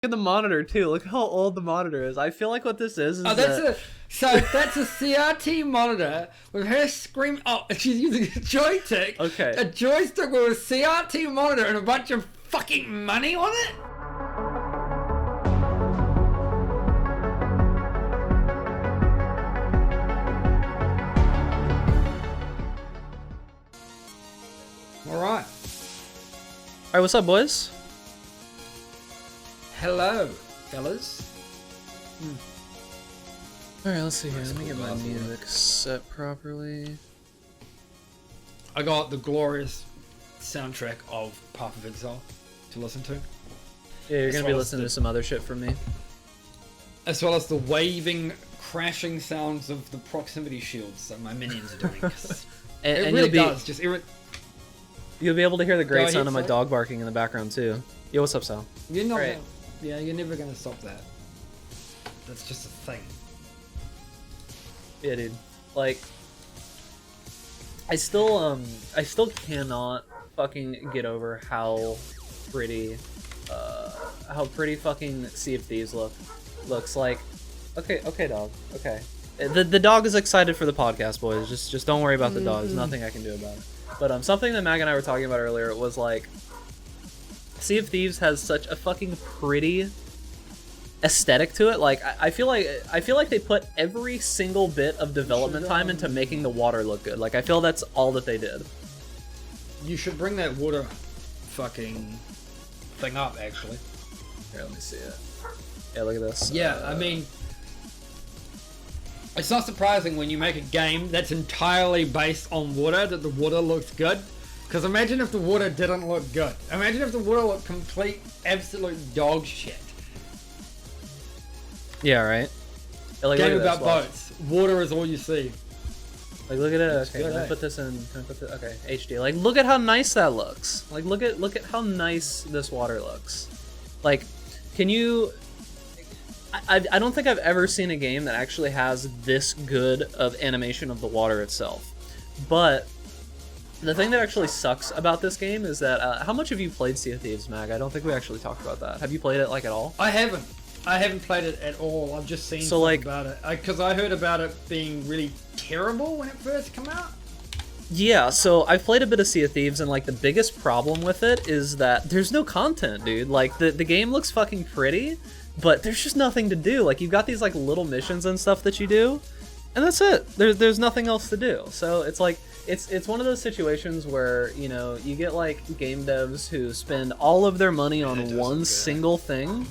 at the monitor too. Look how old the monitor is. I feel like what this is that's a CRT monitor with her screen. Oh, she's using a joystick. Okay. A joystick with a CRT monitor and a bunch of fucking money on it. All right. All right, what's up, boys? Hello, fellas. All right, let's see here. Let me get my music set properly. I got the glorious soundtrack of Path of Exile to listen to. Yeah, you're gonna be listening to some other shit from me. As well as the waving, crashing sounds of the proximity shields that my minions are doing. and really does. You'll be able to hear the great sound of my dog barking in the background too. Yo, what's up, Sal? You're not. Right. Yeah, you're never gonna stop that. That's just a thing. Yeah, dude. Like, I still cannot fucking get over how pretty fucking Sea of Thieves looks like. Okay, dog. Okay. The dog is excited for the podcast, boys. Just don't worry about the dog. There's nothing I can do about it. But something that Mag and I were talking about earlier was like, Sea of Thieves has such a fucking pretty aesthetic to it. Like I feel like they put every single bit of development time into making the water look good. Like I feel that's all that they did. You should bring that water fucking thing up, actually. Here, let me see it. Yeah, look at this. Yeah, I mean, it's not surprising when you make a game that's entirely based on water that the water looks good. Because imagine if the water didn't look good. Imagine if the water looked complete, absolute dog shit. Yeah, right? Yeah, like, game about boats. Water is all you see. Like, look at it. Okay, let me put this in. Can I put this? Okay, HD. Like, look at how nice that looks. Like, look at how nice this water looks. Like, can you... I don't think I've ever seen a game that actually has this good of animation of the water itself. But... the thing that actually sucks about this game is that, how much have you played Sea of Thieves, Mag? I don't think we actually talked about that. Have you played it, like, at all? I haven't played it at all. I've just seen stuff about it. Because I heard about it being really terrible when it first came out. Yeah, so I've played a bit of Sea of Thieves, and, like, the biggest problem with it is that there's no content, dude. Like, the game looks fucking pretty, but there's just nothing to do. Like, you've got these, like, little missions and stuff that you do, and that's it. There's nothing else to do. So it's like... It's one of those situations where, you know, you get, like, game devs who spend all of their money on one single thing,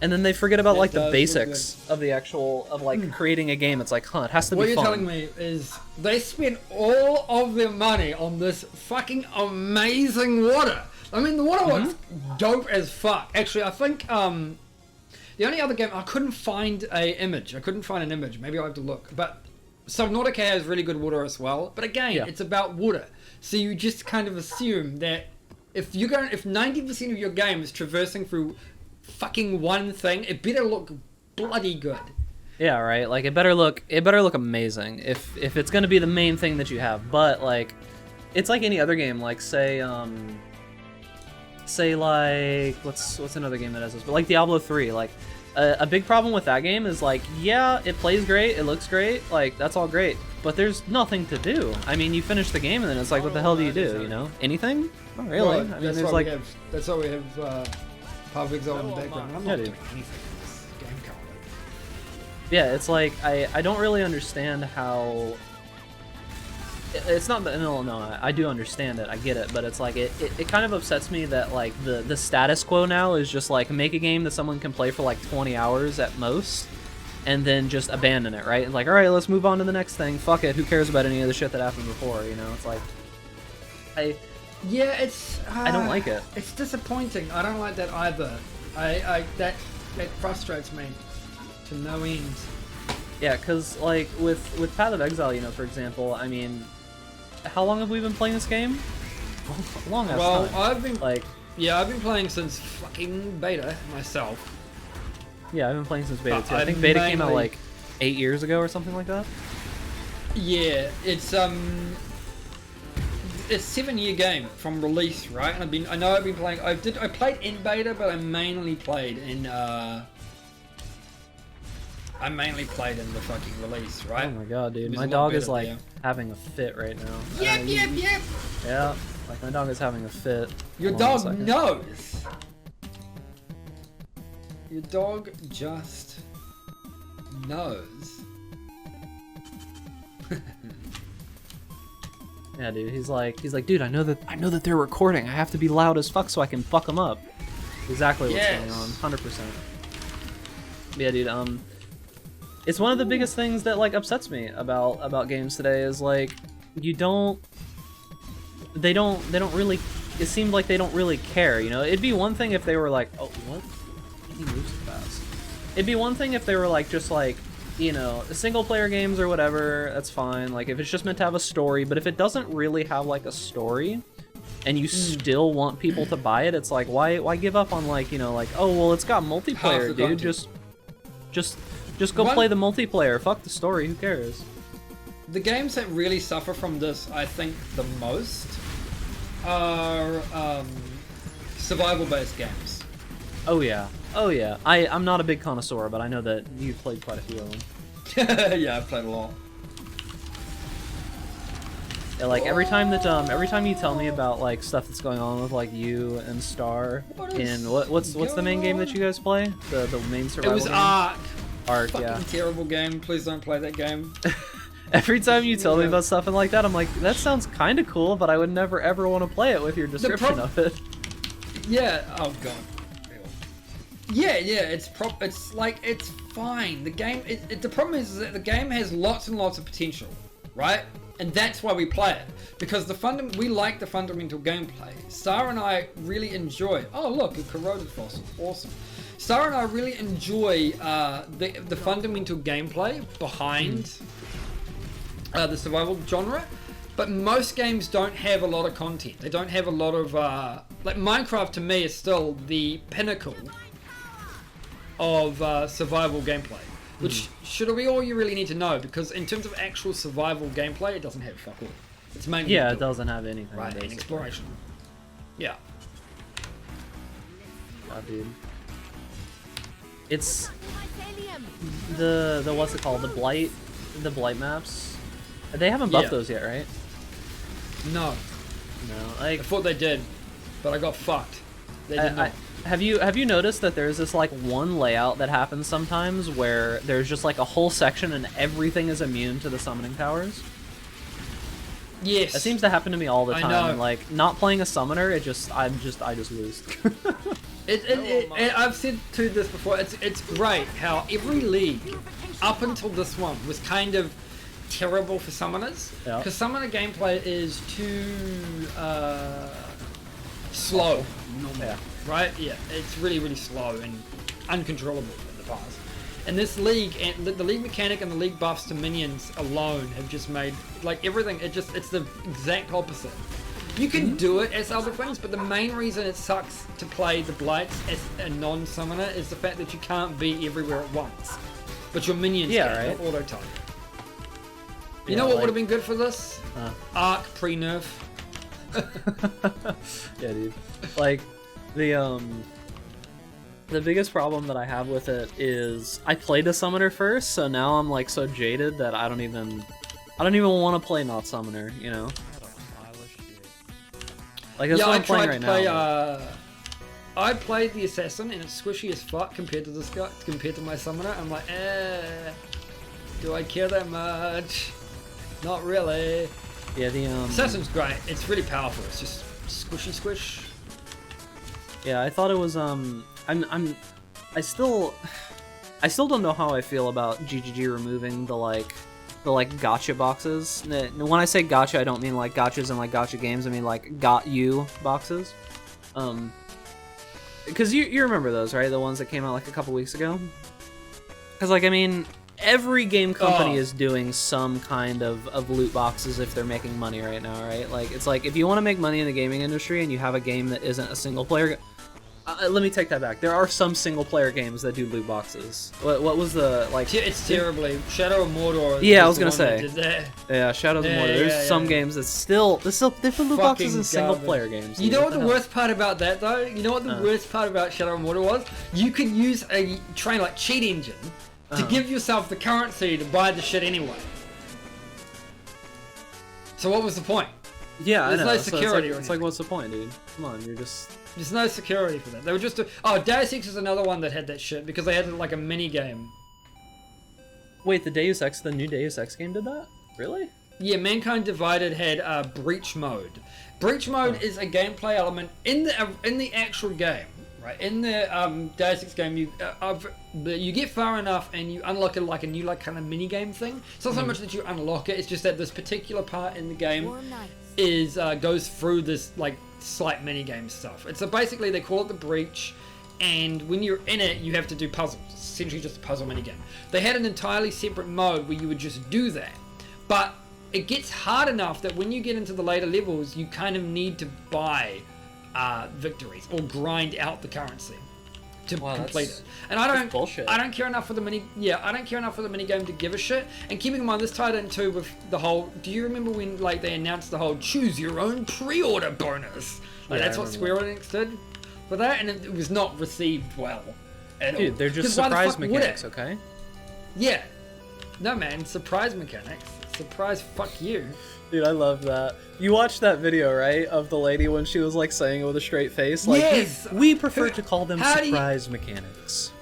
and then they forget about, like, the basics of the actual, of, like, creating a game. It's like, huh, it has to be fun. What you're telling me is they spent all of their money on this fucking amazing water. I mean, the water looks dope as fuck. Actually, I think, the only other game, I couldn't find an image. Maybe I'll have to look. But Subnautica has really good water as well, but again, it's about water. So you just kind of assume that if 90% of your game is traversing through fucking one thing, it better look bloody good. Yeah, right. Like it better look amazing if it's gonna be the main thing that you have. But like, it's like any other game. Like say like what's another game that has this? But like Diablo 3, like. A big problem with that game is like, yeah, it plays great, it looks great, like that's all great, but there's nothing to do. I mean, you finish the game and then it's like, what the hell do you do? You know, anything? Not really. Right. I mean, that's why we have Path of Exile in the background. I'm not doing anything in this game currently. Yeah, it's like I don't really understand how. It's not that no, I do understand it, I get it, but it's like it kind of upsets me that like the status quo now is just like make a game that someone can play for like 20 hours at most, and then just abandon it, right? Like, all right, let's move on to the next thing. Fuck it, who cares about any of the shit that happened before? You know, it's like I don't like it. It's disappointing. I don't like that either. That frustrates me to no end. Yeah, because like with Path of Exile, you know, for example, I mean. How long have we been playing this game? Long ass time. I've been playing since fucking beta myself. Yeah, I've been playing since beta too. I think beta came out like 8 years ago or something like that. Yeah, it's a 7-year game from release, right? And I've been playing. I played in beta, but I mainly played in the fucking release, right? Oh my god, dude, my dog is like having a fit right now. Yep. Yeah, like my dog is having a fit. Your dog knows. Your dog just knows. Yeah, dude, he's like, dude, I know that they're recording. I have to be loud as fuck so I can fuck them up. Exactly what's going on, 100%. Yeah, dude, it's one of the biggest things that like upsets me about games today is like they don't really, it seemed like they don't really care, you know? It'd be one thing if they were like, oh, what? He moves so fast. It'd be one thing if they were like, just like, you know, single player games or whatever, that's fine. Like if it's just meant to have a story, but if it doesn't really have like a story and you still want people to buy it, it's like, why give up on like, you know, like, oh, well, it's got multiplayer, dude. Just go play the multiplayer. Fuck the story. Who cares? The games that really suffer from this, I think, the most are survival-based games. Oh yeah. Oh yeah. I'm not a big connoisseur, but I know that you've played quite a few of them. Yeah, I've played a lot. Yeah, like every time you tell me about like stuff that's going on with like you and Star in what's the main game that you guys play? The main survival game? It was Ark. Ark, fucking yeah. Terrible game. Please don't play that game. Every time you tell me about stuff and like that, I'm like, that sounds kind of cool, but I would never ever want to play it with your description of it. Yeah. Oh god. Yeah. It's like it's fine. The game. The problem is that the game has lots and lots of potential, right? And that's why we play it, because we like the fundamental gameplay. Star and I really enjoy. Oh look, a corroded fossil. Awesome. Star and I really enjoy the fundamental gameplay behind the survival genre, but most games don't have a lot of content. They don't have a lot of like Minecraft to me is still the pinnacle of survival gameplay, which should be all you really need to know, because in terms of actual survival gameplay, it doesn't have fuck all. It's mainly it doesn't have anything. Right, and exploration. Yeah. God, dude. It's the what's it called? The blight maps. They haven't buffed those yet, right? No. No. Like I thought they did, but I got fucked. They did not. Have you noticed that there's this like one layout that happens sometimes where there's just like a whole section and everything is immune to the summoning powers? Yes. That seems to happen to me all the time. I know. Like not playing a summoner, I just lose. I've said to this before. It's great how every league up until this one was kind of terrible for summoners, because summoner gameplay is too slow. Yeah. Right? Yeah, it's really, really slow and uncontrollable in the past. And this league, and the league mechanic and the league buffs to minions alone have just made, like, everything, it's the exact opposite. You can do it as other things, but the main reason it sucks to play the Blights as a non-summoner is the fact that you can't be everywhere at once. But your minions can, auto-target. You know what would have been good for this? Ark pre-nerf. Yeah, dude. Like, the biggest problem that I have with it is I played a summoner first, so now I'm like so jaded that I don't even want to play not summoner, you know? Like that's what I'm playing right now. I played the assassin and it's squishy as fuck compared to this guy, compared to my summoner. I'm like, do I care that much? Not really. Yeah, the assassin's great. It's really powerful. It's just squishy squish. Yeah, I thought it was I still don't know how I feel about GGG removing the gotcha boxes. When I say gotcha, I don't mean like gotchas and like gotcha games. I mean like got you boxes. Because you remember those, right? The ones that came out like a couple weeks ago. Because like I mean, every game company is doing some kind of loot boxes if they're making money right now, right? Like it's like if you want to make money in the gaming industry and you have a game that isn't a single player. Let me take that back. There are some single-player games that do loot boxes. What was the like? It's terribly Shadow of Mordor. Yeah, I was gonna the one that say. did that. Yeah, Shadows of Mordor. There's some games that still they put loot boxes in single-player games. You know what the worst part about that though? You know what the worst part about Shadow of Mordor was? You could use a like cheat engine to give yourself the currency to buy the shit anyway. So what was the point? Yeah, There's I know. no security. It's like, what's the point, dude? Come on, you're just. There's no security for that. They were just Deus Ex is another one that had that shit because they had like a mini game. Wait, the new Deus Ex game did that? Really? Yeah, Mankind Divided had Breach Mode. Breach Mode is a gameplay element in the actual game, right? In the Deus Ex game, you get far enough and you unlock a new kind of mini game thing. It's not so much that you unlock it; it's just that this particular part in the game is goes through this like slight mini game stuff. It's basically they call it the Breach, and when you're in it, you have to do puzzles. It's essentially just a puzzle mini game. They had an entirely separate mode where you would just do that, but it gets hard enough that when you get into the later levels, you kind of need to buy victories or grind out the currency to complete it. And I don't care enough for the mini game to give a shit. And keeping in mind, this tied into with the whole. Do you remember when like they announced the whole choose your own pre-order bonus? Like that's what Square Enix did for that, and it was not received well at all. Dude, they're just surprise mechanics, okay? Yeah. No man, surprise mechanics. Surprise, fuck you. Dude, I love that. You watched that video, right? Of the lady when she was like saying it with a straight face? Like, yes! We prefer to call them surprise mechanics.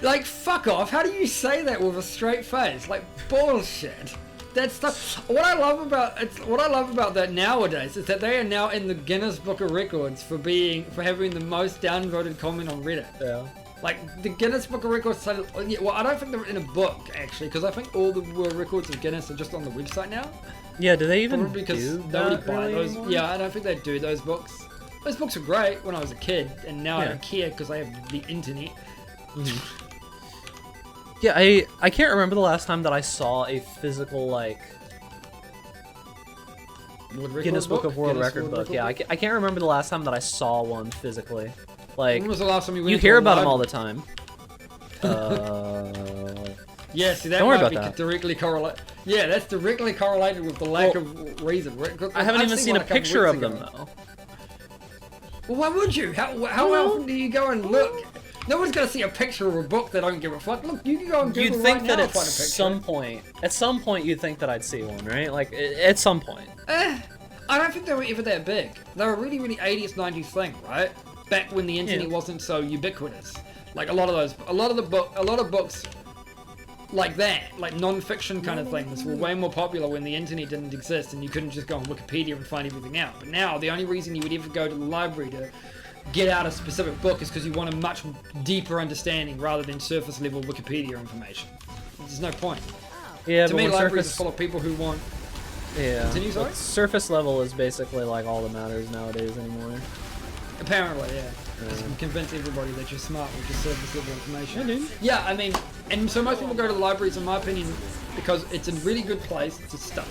Like, fuck off. How do you say that with a straight face? Like, bullshit. That's stuff. What I love about that nowadays is that they are now in the Guinness Book of Records for having the most downvoted comment on Reddit. Yeah. Like, the Guinness Book of Records said, well, I don't think they're in a book, actually, because I think all the world records of Guinness are just on the website now. Yeah, do they even Probably because nobody buy those. Anymore? Yeah, I don't think they do those books. Those books were great when I was a kid, and now I don't care because I have the internet. Yeah, I can't remember the last time that I saw a physical, like, Guinness Book of World Record book. Yeah, I can't remember the last time that I saw one physically. Like, when was the last time you hear about them all the time. Yeah, see, that might be directly correlated. Yeah, that's directly correlated with the lack of reason. I haven't even seen a picture of them, though. Well, why would you? How often do you go and look? No one's gonna see a picture of a book they don't give a fuck. Look, you can go and Google right now and find a picture. At some point, you'd think that I'd see one, right? Like, at some point. I don't think they were ever that big. They were really, really 80s, 90s thing, right? Back when the internet wasn't so ubiquitous. Like a lot of books like that, like non-fiction kind of things, were way more popular when the internet didn't exist and you couldn't just go on Wikipedia and find everything out. But now, the only reason you would ever go to the library to get out a specific book is because you want a much deeper understanding rather than surface level Wikipedia information. There's no point. Yeah, to me, libraries are full of people who want. Yeah. Continue, sorry? Surface level is basically like all that matters nowadays anymore. Apparently, yeah. Because you can convince everybody that you're smart with just surface level information. Yeah, dude. Yeah, I mean, and so most people go to libraries, in my opinion, because it's a really good place to study,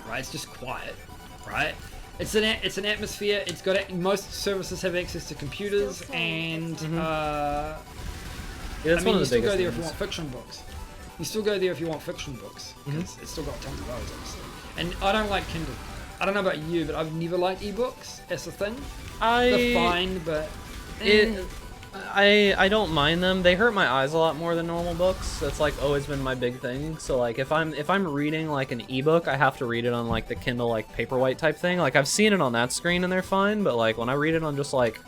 right? It's just quiet, right? It's an atmosphere. It's got most services have access to computers, and yeah, that's one of the you still go biggest there if things. you want fiction books. You still go there if you want fiction books, because it's still got tons of those, obviously. And I don't like Kindle. I don't know about you, but I've never liked ebooks as a thing. They're fine, but I don't mind them. They hurt my eyes a lot more than normal books. That's like always been my big thing. So like if I'm reading like an ebook, I have to read it on like the Kindle like Paperwhite type thing. Like I've seen it on that screen and they're fine, but like when I read it on just like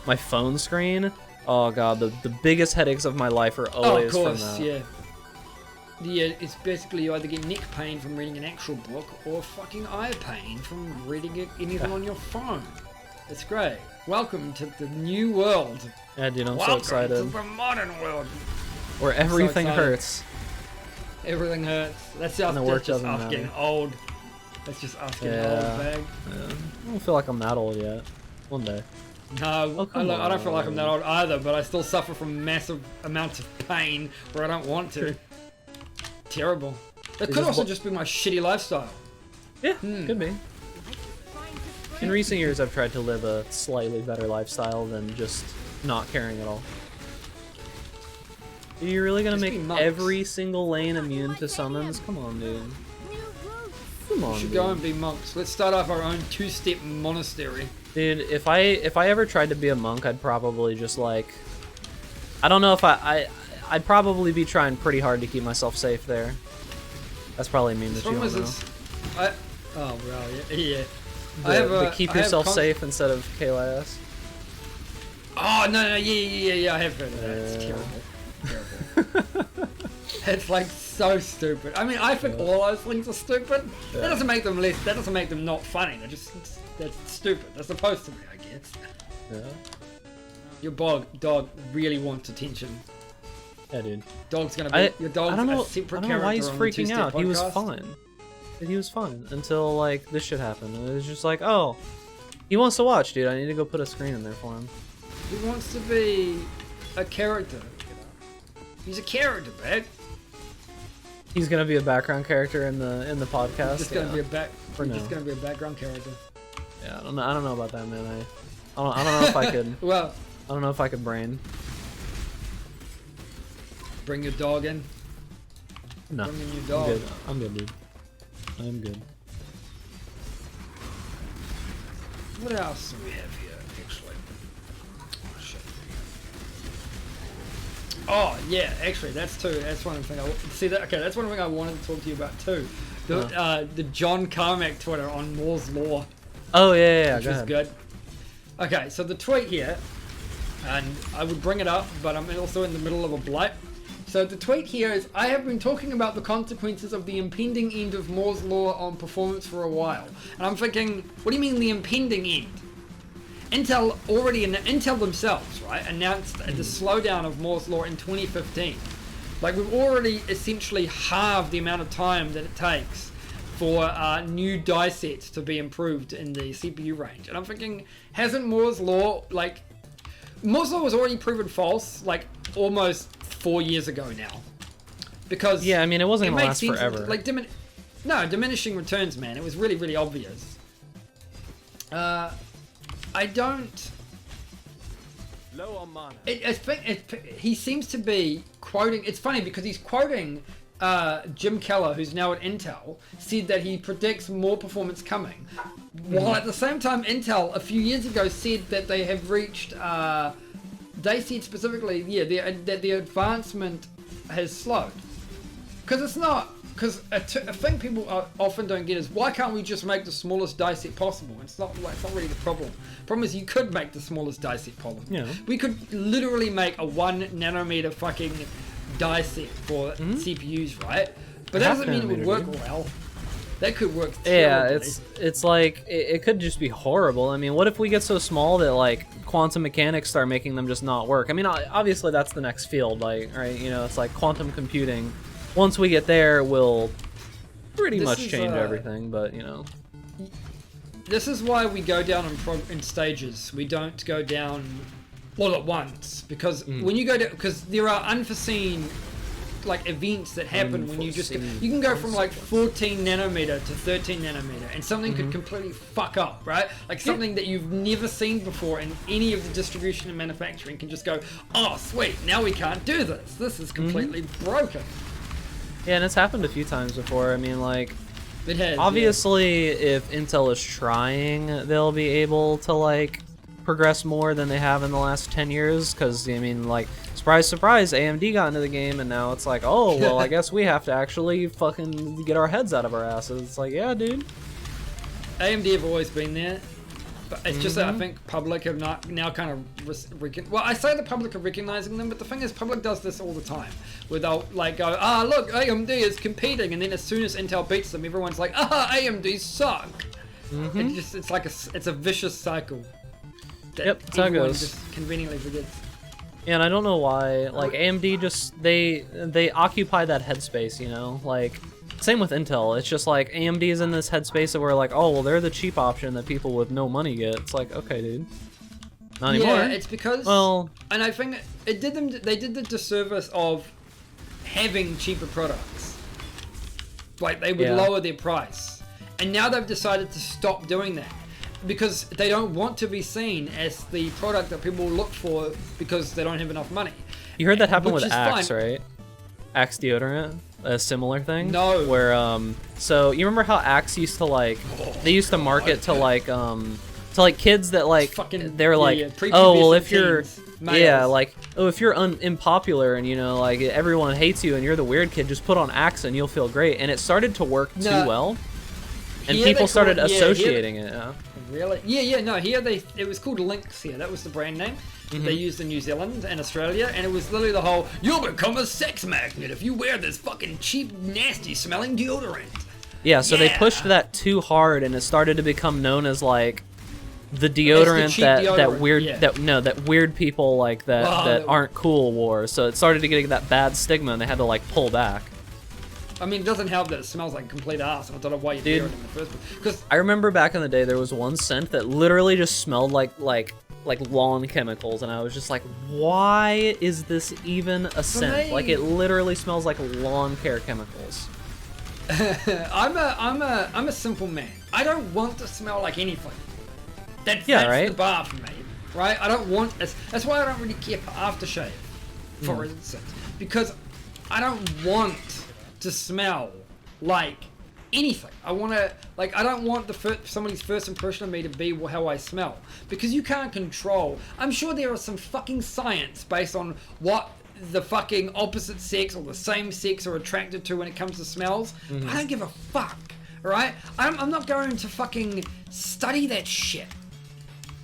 my phone screen, oh god, the biggest headaches of my life are always from that. Yeah. Yeah, it's basically you either get neck pain from reading an actual book or fucking eye pain from reading anything on your phone. It's great. Welcome to the new world. Yeah, dude, I'm so excited. Welcome to the modern world. Where everything hurts. Everything hurts. That's just us getting old. That's just us getting old, bag. Yeah. I don't feel like I'm that old yet. One day. No, I don't feel like I'm that old either, but I still suffer from massive amounts of pain where I don't want to. Terrible. That could also just be my shitty lifestyle. Yeah, could be. In recent years, I've tried to live a slightly better lifestyle than just not caring at all. Are you really gonna make every single lane immune to summons? Come on, dude. Come on, We should dude. go and be monks. Let's start off our own two-step monastery. Dude, if I ever tried to be a monk, I'd probably just like, I don't know if I'd probably be trying pretty hard to keep myself safe there. That's probably a meme that you don't know. Oh, bro, yeah. The keep yourself safe instead of KLIS. Oh, no, yeah, I have heard of that. It's terrible. It's like so stupid. I mean, I think all those things are stupid. Yeah. That doesn't make them less, that doesn't make them not funny. That's stupid. They're supposed to be, I guess. Yeah. Your dog really wants attention. Yeah, dude. Dog's gonna be, your dog's I don't know, a separate I don't know why he's character on the freaking Two-Step out. He was podcast. fine. He was fine until like this shit happened. It was just like, oh, he wants to watch, dude. I need to go put a screen in there for him. He wants to be a character. He's a character, man. He's gonna be a background character in the podcast. He's just gonna be now. gonna be a background character. Yeah, I don't know about that, man. I don't know if I could. Well, I don't know if I could brain. bring your dog in. No, Bring in your I'm dog. good. I'm good, dude. I'm good. What else do we have here, actually? Oh, shit. Oh, yeah, actually, that's one of the things that's one thing I wanted to talk to you about too. The John Carmack Twitter on Moore's Law. Oh yeah, Which go was ahead. good. Okay, so the tweet here, and I would bring it up, but I'm also in the middle of a blight. So the tweet here is, I have been talking about the consequences of the impending end of Moore's Law on performance for a while. And I'm thinking, what do you mean the impending end? Intel themselves, right, announced the slowdown of Moore's Law in 2015. Like, we've already essentially halved the amount of time that it takes for new die sets to be improved in the CPU range. And I'm thinking, hasn't Moore's Law, like, Moore's Law was already proven false, like, almost 4 years ago now. Because Yeah, I mean, it wasn't gonna last sense, forever. like, diminishing returns, man. It was really, really obvious. I don't... Low on mana. He seems to be quoting... It's funny because he's quoting Jim Keller, who's now at Intel, said that he predicts more performance coming. While at the same time, Intel, a few years ago, said that they have reached... they said specifically, that the advancement has slowed. Because it's not... Because a thing people often don't get is, why can't we just make the smallest die set possible? It's not really the problem. The problem is you could make the smallest die set possible. Yeah. We could literally make a 1 nanometer fucking die set for CPUs, right? But that doesn't mean it would work well. That could work terribly. Yeah, it's like, it could just be horrible. I mean, what if we get so small that, like, quantum mechanics start making them just not work? I mean, obviously that's the next field, like, right? You know, it's like quantum computing. Once we get there, we'll pretty much change everything, but, you know. This is why we go down in stages. We don't go down all at once. Because when you go down... Because there are unforeseen... like events that happen when you just go, you can go from like 14 nanometer to 13 nanometer and something could completely fuck up, right? Like something that you've never seen before in any of the distribution and manufacturing can just go, oh sweet, now we can't do this. This is completely broken. Yeah, and it's happened a few times before. I mean, like, It has. obviously, if Intel is trying, they'll be able to, like, progress more than they have in the last 10 years, because, I mean, like, surprise, surprise, AMD got into the game, and now it's like, oh, well, I guess we have to actually fucking get our heads out of our asses. It's like, yeah, dude. AMD have always been there, but it's just that I think public have not now kind of well, I say the public are recognizing them, but the thing is, public does this all the time, where they'll like go, look, AMD is competing, and then as soon as Intel beats them, everyone's like, AMD suck. It's like it's a vicious cycle. Yep, that's how it goes. Just conveniently forgets. Yeah, and I don't know why, like, AMD just, they occupy that headspace, you know? Like, same with Intel. It's just like, AMD is in this headspace that we're like, oh, well, they're the cheap option that people with no money get. It's like, okay, dude. Not anymore. Yeah, it's because, well, and I think they did the disservice of having cheaper products. Like, they would lower their price. And now they've decided to stop doing that. because they don't want to be seen as the product that people look for because they don't have enough money. You heard that happen Which with is Axe, fine. right? Axe deodorant, a similar thing. No. Where so you remember how Axe used to like, they used to market to like kids that like Fucking- they're like, yeah, prepubescent oh well if you're teens, males. yeah like oh if you're unpopular and you know like everyone hates you and you're the weird kid, just put on Axe and you'll feel great. And it started to work too Nah. well, and Here they people call started it- yeah, here- associating it. Yeah. Really? Yeah, no, here it was called Lynx here, that was the brand name that they used in New Zealand and Australia, and it was literally the whole, you'll become a sex magnet if you wear this fucking cheap, nasty smelling deodorant. Yeah, so they Yeah. pushed that too hard, and it started to become known as like the deodorant cheap that deodorant, weird yeah. that weird people like that Oh, that that- aren't cool wore. So it started to get that bad stigma, and they had to like pull back. I mean, it doesn't help that it smells like complete ass, and I don't know why you Dude. wear it in the first place. Because I remember back in the day, there was one scent that literally just smelled like lawn chemicals, and I was just like, why is this even a scent? me- Like it literally smells like lawn care chemicals. I'm a simple man. I don't want to smell like anything. That's right? the bar for me, right? I don't want. That's why I don't really care for aftershave, for instance, because I don't want to smell like anything. I want to like. I don't want somebody's first impression of me to be how I smell, because you can't control. I'm sure there is some fucking science based on what the fucking opposite sex or the same sex are attracted to when it comes to smells. I don't give a fuck, right? I'm not going to fucking study that shit,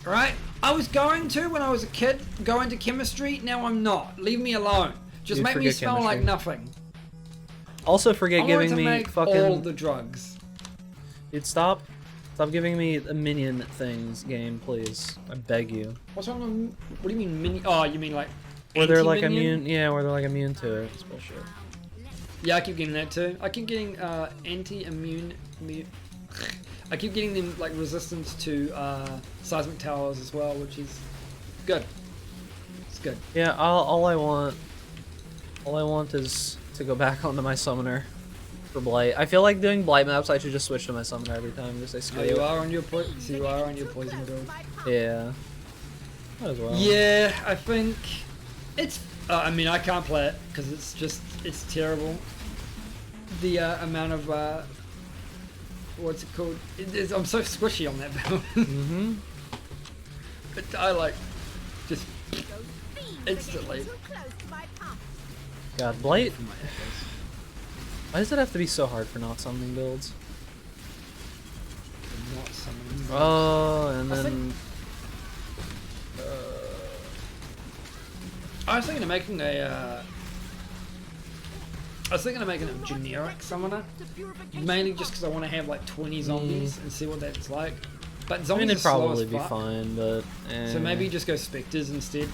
right? I was going to when I was a kid, go into chemistry. Now I'm not. Leave me alone. Just Dude, make me forget smell like chemistry. nothing. Also, forget I giving want to me make fucking. all the drugs. Dude, stop giving me a minion things game, please. I beg you. What's wrong with, what do you mean mini? Oh, you mean like Where they're like anti-minion? immune, yeah, where they're like immune to it. It's bullshit. Yeah, I keep getting that too. I keep getting anti-immune. I keep getting them like resistance to seismic towers as well, which is good. It's good. Yeah, all I want is to go back onto my summoner for Blight. I feel like doing Blight maps, I should just switch to my summoner every time. Just say screw Oh, it. you are on your so you are on your poison build. Yeah. Might as well. Yeah, I think it's. I mean, I can't play it because it's terrible. The amount of what's it called? I'm so squishy on that build. Mm-hmm. But I like just instantly. God, Blight. Why does it have to be so hard for not summoning builds? Not summoning. Oh, and I then I was thinking of making a. I was thinking of making a generic summoner, mainly just because I want to have like 20 zombies and see what that's like. But I zombies mean, are it'd slow probably as be fuck. fine, but So maybe just go specters instead.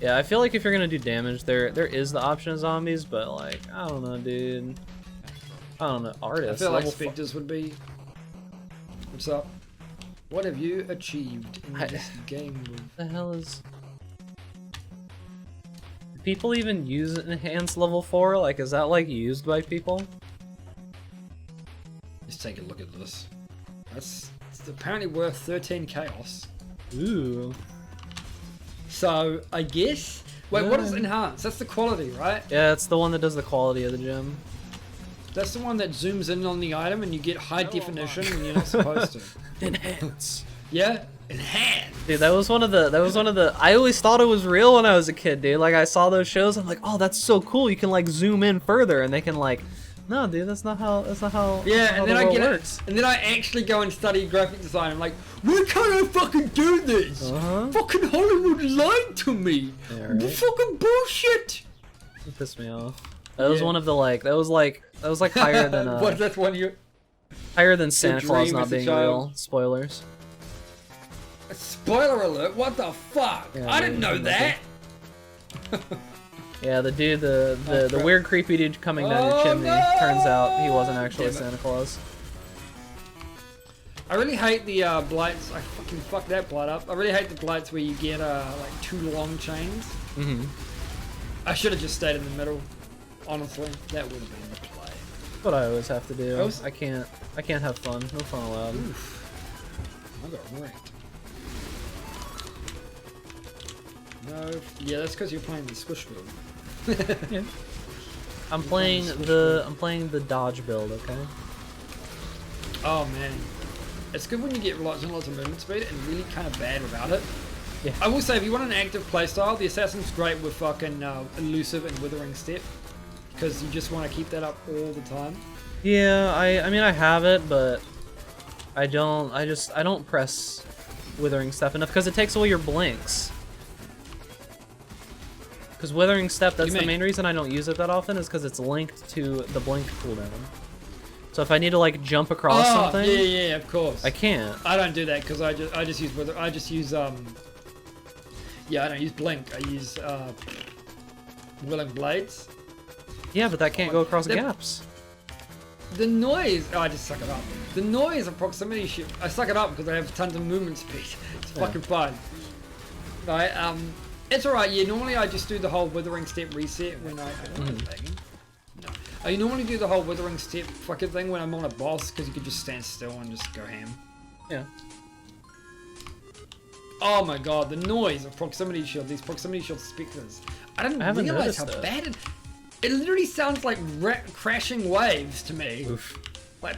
yeah, I feel like if you're gonna do damage, there is the option of zombies, but like I don't know, dude. I don't know, I artists. feel like level specters would be. What's up? What have you achieved in this game? What the hell is? Do people even use enhanced level 4? Like, is that like used by people? Let's take a look at this. It's apparently worth 13 chaos. Ooh. So I guess. Wait, what is Yeah. enhanced? That's the quality, right? Yeah, it's the one that does the quality of the gem. That's the one that zooms in on the item and you get high definition when you're not supposed to. Enhance. Yeah? Enhance! Dude, that was one of the. I always thought it was real when I was a kid, dude. Like I saw those shows, I'm like, oh, that's so cool. You can like zoom in further, and they can like, no, dude, that's not how. Yeah, how and the then I world get works. it. And then I actually go and study graphic design. I'm like, why can't I fucking do this? Uh-huh. Fucking Hollywood lied to me. Yeah, right. Fucking bullshit. It pissed me off. That was Yeah. one of the like. That was like higher than What? That's one you. higher than Santa Claus dream not as a being child. real. Spoilers. Spoiler alert! What the fuck? Yeah, I didn't know dude, that. Yeah, the dude, the crap. weird creepy dude coming down your Oh, chimney. no! Turns out he wasn't actually Damn it. Santa Claus. I really hate the blights. I fucking fucked that blight up. I really hate the blights where you get like 2 long chains. Mm-hmm. I should have just stayed in the middle. Honestly, that would have been the play. That's what I always have to do. I was- I can't have fun. No fun allowed. I got wrecked. No, yeah, that's because you're playing the squish build. Yeah. I'm playing the dodge build, okay? Oh man, it's good when you get lots and lots of movement speed and really kind of bad without it. Yeah. I will say, if you want an active playstyle, the assassin's great with fucking elusive and withering step, because you just want to keep that up all the time. Yeah, I mean I have it, but I don't press withering step enough because it takes away your blinks. Because withering step, that's the main reason I don't use it that often, is because it's linked to the blink cooldown. So if I need to like jump across something, yeah, of course. I can't. I don't do that because I just use wither. I just use yeah, I don't use blink. I use willing blades. Yeah, but that can't go across gaps. The noise. Oh, I just suck it up. The noise of proximity shift. I suck it up because I have tons of movement speed. It's fucking fun. Right. It's alright. Yeah. Normally I just do the whole withering step reset when I. No. I normally do the whole withering step fucking thing when I'm on a boss because you can just stand still and just go ham. Yeah. Oh my god, the noise of proximity shield. These proximity shield speakers. I didn't realize how bad it. It literally sounds like crashing waves to me. Oof. But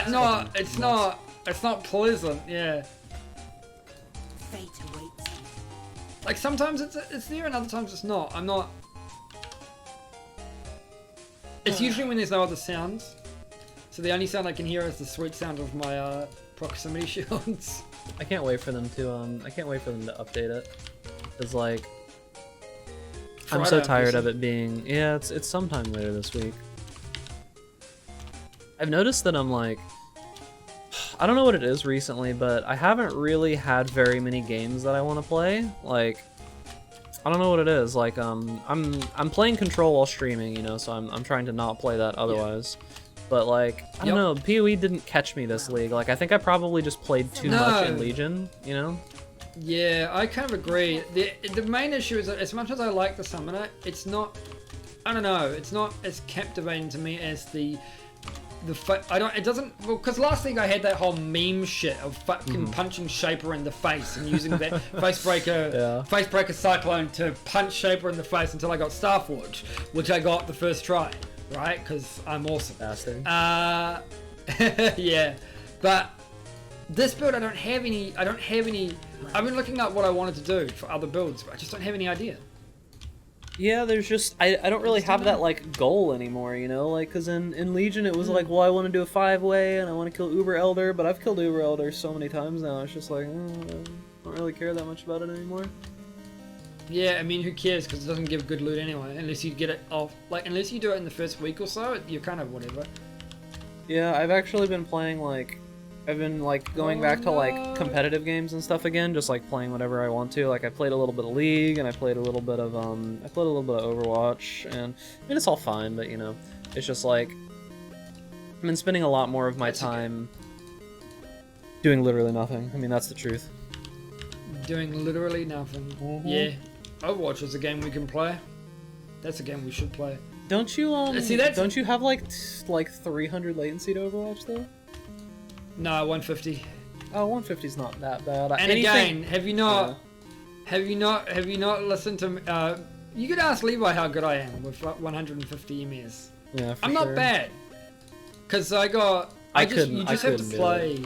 no, it's not. It's not pleasant. Yeah. Fate awaits. Like sometimes it's there and other times it's not. I'm not. It's usually when there's no other sounds. So the only sound I can hear is the sweet sound of my proximity shields. I can't wait for them to update it. Cause like I'm so tired of it being it's sometime later this week. I've noticed that I'm like I don't know what it is recently, but I haven't really had very many games that I want to play. Like I don't know what it is. Like I'm playing Control while streaming, you know, so I'm trying to not play that otherwise. Yeah. But like I don't know, PoE didn't catch me this league. Like I think I probably just played too much in Legion, you know? Yeah, I kind of agree. The main issue is that as much as I like the Summoner, it's not. I don't know. It's not as captivating to me as the. It doesn't. Well, because last week I had that whole meme shit of fucking punching Shaper in the face and using that facebreaker cyclone to punch Shaper in the face until I got Starforge, which I got the first try, right? Because I'm awesome. Bastard. Yeah, but this build I don't have any. I've been looking up what I wanted to do for other builds, but I just don't have any idea. Yeah, there's just I don't really have that like goal anymore, you know, like because in Legion it was like, well, I want to do a 5-way and I want to kill Uber Elder, but I've killed Uber Elder so many times now. It's just like I don't really care that much about it anymore. Yeah, I mean, who cares? Because it doesn't give good loot anyway, unless you get it off. Like, unless you do it in the first week or so, you're kind of whatever. Yeah, I've actually been playing like. I've been like going back to like competitive games and stuff again, just like playing whatever I want to. Like I played a little bit of League and I played a little bit of Overwatch, and I mean it's all fine, but you know, it's just like I've been spending a lot more of my time doing literally nothing. I mean that's the truth. Doing literally nothing. Yeah, Overwatch is a game we can play. That's a game we should play. Don't you don't you have like 300 latency to Overwatch though? No, 150. Oh, 150 is not that bad. And again, have you not listened to? You could ask Levi how good I am with 150 ms. Yeah, I'm not bad. Cause you just have to play.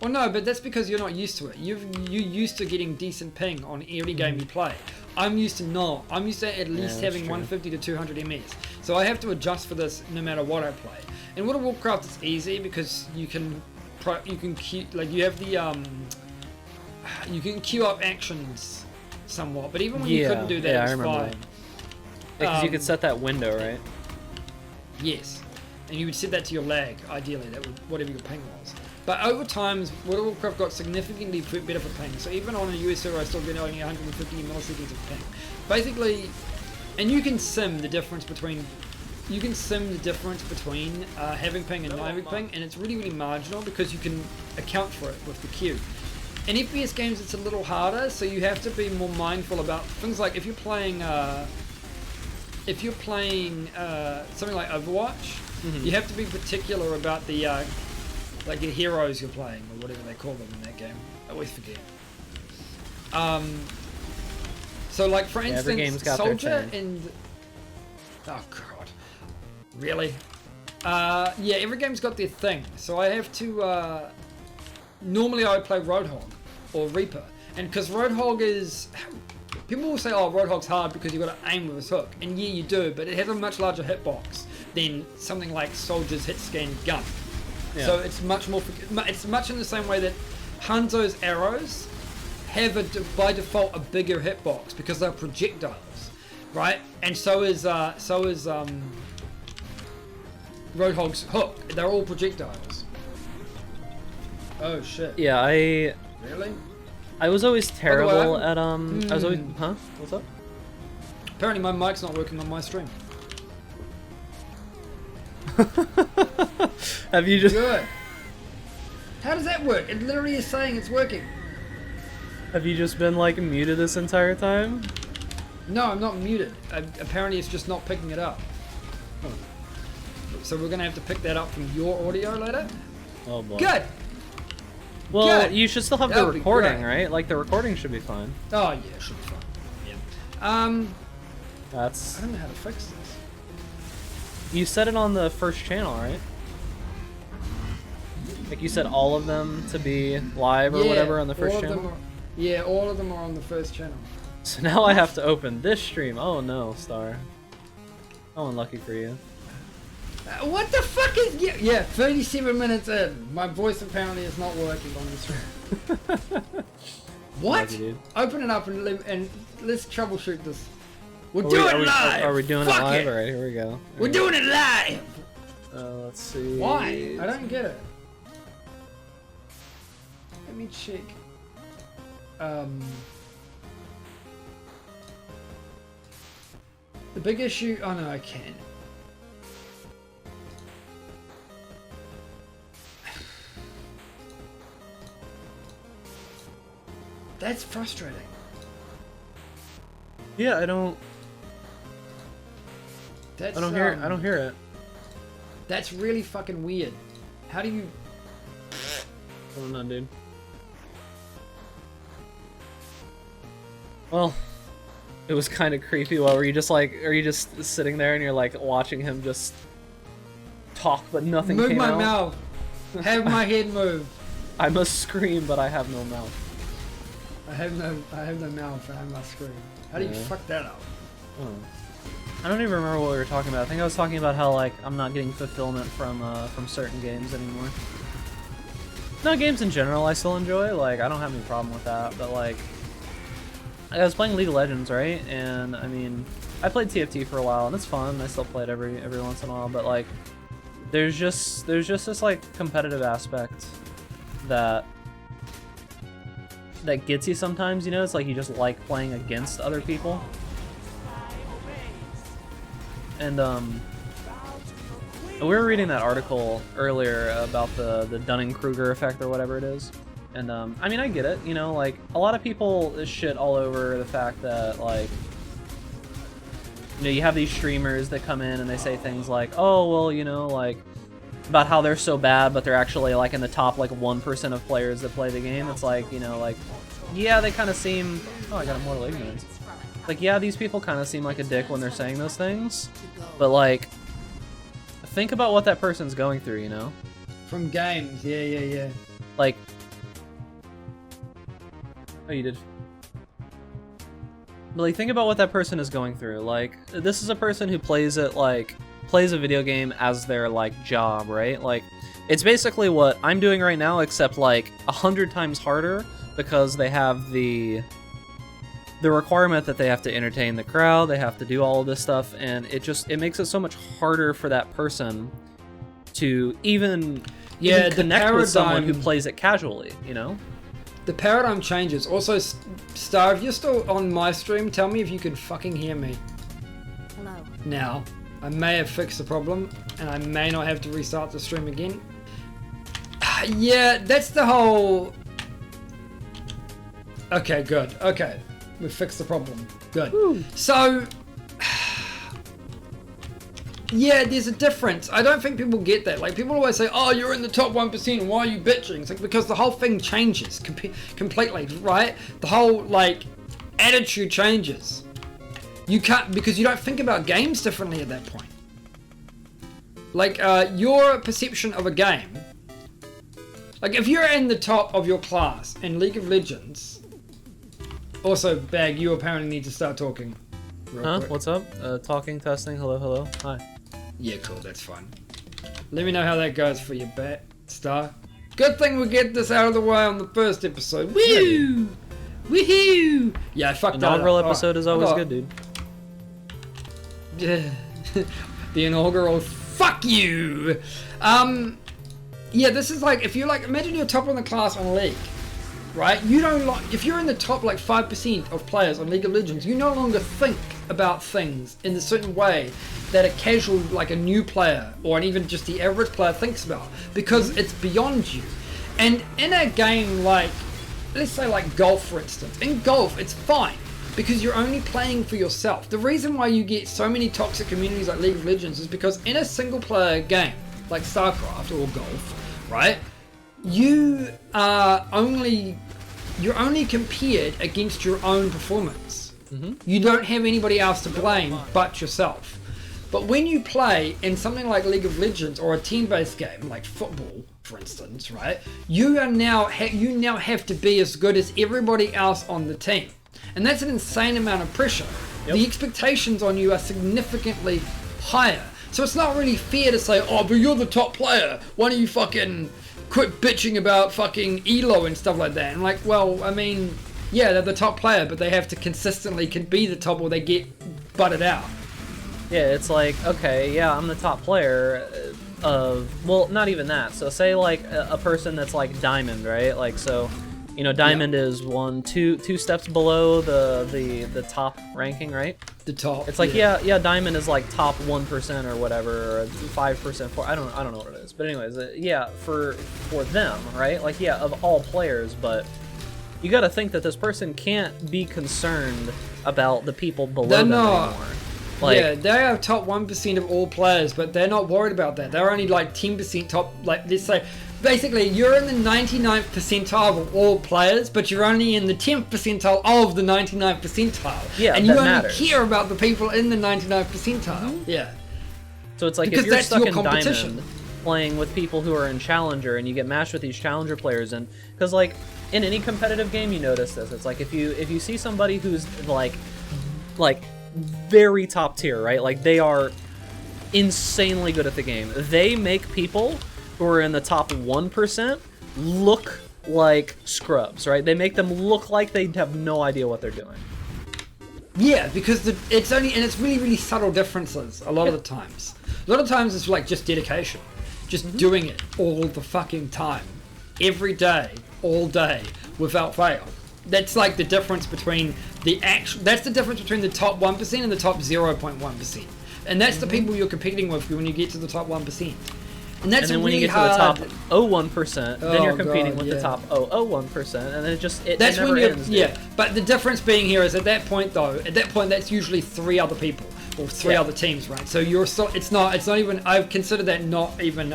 Well, no, but that's because you're not used to it. You're used to getting decent ping on every game you play. I'm used to not. I'm used to at least having 150 to 200 ms. So I have to adjust for this no matter what I play. In World of Warcraft, it's easy because you can queue, like you have the you can queue up actions somewhat. But even when you couldn't do that, it's fine. Because you could set that window, right? Yes, and you would set that to your lag. Ideally, that would whatever your ping was. But over time, World of Warcraft got significantly better for ping. So even on a US server, I still get only 150 milliseconds of ping. Basically, and you can sim the difference between. Having ping and not having ping, and it's really, really marginal because you can account for it with the queue. In FPS games, it's a little harder, so you have to be more mindful about things like if you're playing something like Overwatch, you have to be particular about the like your heroes you're playing, or whatever they call them in that game. I always forget. So like for every game's instance, got their Soldier thing. and oh god, really? Yeah, every game's got their thing. So I have to. Normally I would play Roadhog or Reaper, and because Roadhog is. People will say, oh, Roadhog's hard because you've got to aim with his hook. And yeah, you do, but it has a much larger hitbox than something like Soldier's hit-scan gun. Yeah. So it's much more... It's much in the same way that Hanzo's arrows have, by default, a bigger hitbox because they're projectiles, right? And so is Roadhog's hook. They're all projectiles. Oh, shit. Yeah, Really? I was always terrible way, at I was always What's up? Apparently my mic's not working on my stream. Have you just Good. How does that work? It literally is saying it's working. have you just been like muted this entire time? No, I'm not muted. Apparently it's just not picking it up. So we're gonna have to pick that up from your audio later. Oh boy. Good. Well, Good. you should still have That the would be recording, great. right? Like the recording should be fine. Oh yeah, should be fine. Yeah. That's I don't know how to fix this. you said it on the first channel, right? Like you said all of them to be live or whatever on the first all of channel. them are, all of them are on the first channel. So now I have to open this stream. Oh no, Star. Oh, unlucky for you. What the fuck is... Yeah, 37 minutes in. My voice apparently is not working on this stream. What? Lucky, dude. Open it up and let's troubleshoot this. We're Are we- doing are it we- live! Are we doing Fuck it live? it. Alright, here we go. We're doing it live! Let's see. Why? I don't get it. Let me check. The big issue... Oh no, I can. That's frustrating. Yeah, I don't That's, I don't hear it. That's really fucking weird. How do you... I don't know, dude. Well, it was kind of creepy. Well, were you just like, are you just sitting there and you're like watching him just talk, but nothing Move came my out? mouth. Have my head move. I must scream, but I have no mouth. I have no mouth and I must scream. How do you Yeah. fuck that up? Oh. I don't even remember what we were talking about. I think I was talking about how like I'm not getting fulfillment from certain games anymore. No, games in general I still enjoy. Like I don't have any problem with that. But like I was playing League of Legends, right? And I mean, I played TFT for a while, and it's fun. I still play it every once in a while. But like, there's just this like competitive aspect that gets you sometimes. You know, it's like you just like playing against other people. And we were reading that article earlier about the Dunning-Kruger effect or whatever it is. And I mean, I get it, you know, like a lot of people shit all over the fact that like, you know, you have these streamers that come in and they say things like, oh, well, you know, like about how they're so bad, but they're actually like in the top like 1% of players that play the game. It's like, you know, like, yeah, they kind of seem, oh, I got Immortal Ignorance. Like, yeah, these people kind of seem like a dick when they're saying those things, but like, think about what that person's going through, you know? From games, yeah. Like, oh, you did. But like, think about what that person is going through. Like, this is a person who plays a video game as their like job, right? Like, it's basically what I'm doing right now, except like 100 times harder because they have the requirement that they have to entertain the crowd, they have to do all of this stuff, and it makes it so much harder for that person to even connect with someone who plays it casually, you know? The paradigm changes. Also, Star, if you're still on my stream, tell me if you can fucking hear me. Hello. Now, I may have fixed the problem, and I may not have to restart the stream again. Yeah, that's the whole... Okay, good. Okay. We fixed the problem. Good. Woo. So, Yeah, there's a difference. I don't think people get that. Like, people always say, oh, you're in the top 1%, why are you bitching? It's like, because the whole thing changes completely, right? The whole, like, attitude changes. You can't, because you don't think about games differently at that point. Like, your perception of a game, like, if you're in the top of your class in League of Legends, also, Bag, you apparently need to start talking. Huh? What's up? Talking, testing, hello. Hi. Yeah, cool, that's fine. Let me know how that goes for you, Bat Star. Good thing we get this out of the way on the first episode. Woo! Woohoo! Yeah, I fucked that up. Inaugural episode is always good, dude. Yeah. The inaugural fuck you! Yeah, this is like, if you're like, imagine you're top of the class on League. Right? You don't like, if you're in the top like 5% of players on League of Legends, you no longer think about things in a certain way that a casual, like a new player, or an even just the average player thinks about, because it's beyond you. And in a game like, let's say like golf for instance, in golf it's fine, because you're only playing for yourself. The reason why you get so many toxic communities like League of Legends is because in a single player game, like StarCraft or golf, right? You're only compared against your own performance. You don't have anybody else to blame but yourself. But when you play in something like League of Legends or a team-based game like football, for instance, right? You now have to be as good as everybody else on the team, and that's an insane amount of pressure. Yep. The expectations on you are significantly higher. So it's not really fair to say, oh, but you're the top player. Why don't you fucking quit bitching about fucking ELO and stuff like that? And like, well, I mean, yeah, they're the top player, but they have to consistently be the top or they get butted out. Yeah, it's like, okay, yeah, I'm the top player of, well, not even that. So say like a person that's like Diamond, right? Like, so, you know, Diamond is two steps below the top ranking, right? The top. It's like, yeah, Diamond is like top 1% or whatever, or 5%, I don't know what it is. But anyways, yeah, for them, right? Like, yeah, of all players, but you got to think that this person can't be concerned about the people below them anymore. Like, yeah, they are top 1% of all players, but they're not worried about that. They're only like 10% top, like, let's say, basically, you're in the 99th percentile of all players, but you're only in the 10th percentile of the 99th percentile. Yeah, and you only care about the people in the 99th percentile. Yeah. So it's like, because if you're stuck in Diamond, playing with people who are in Challenger, and you get matched with these Challenger players, and because like in any competitive game, you notice this. It's like if you see somebody who's like very top tier, right? Like they are insanely good at the game. They make people who are in the top 1% look like scrubs, right? They make them look like they have no idea what they're doing. Yeah, because it's really, really subtle differences a lot of the times. A lot of times it's like just dedication. Just doing it all the fucking time. Every day, all day, without fail. That's like the difference between that's the difference between the top 1% and the top 0.1%. And that's the people you're competing with when you get to the top 1%. And that's, and then when really you get to the top 0.1%, then you're competing with the top 0.01%, and then it never ends. Yeah, but the difference being here is at that point that's usually 3 other people or 3 other teams, right? So you're still, it's not even, I've considered that not even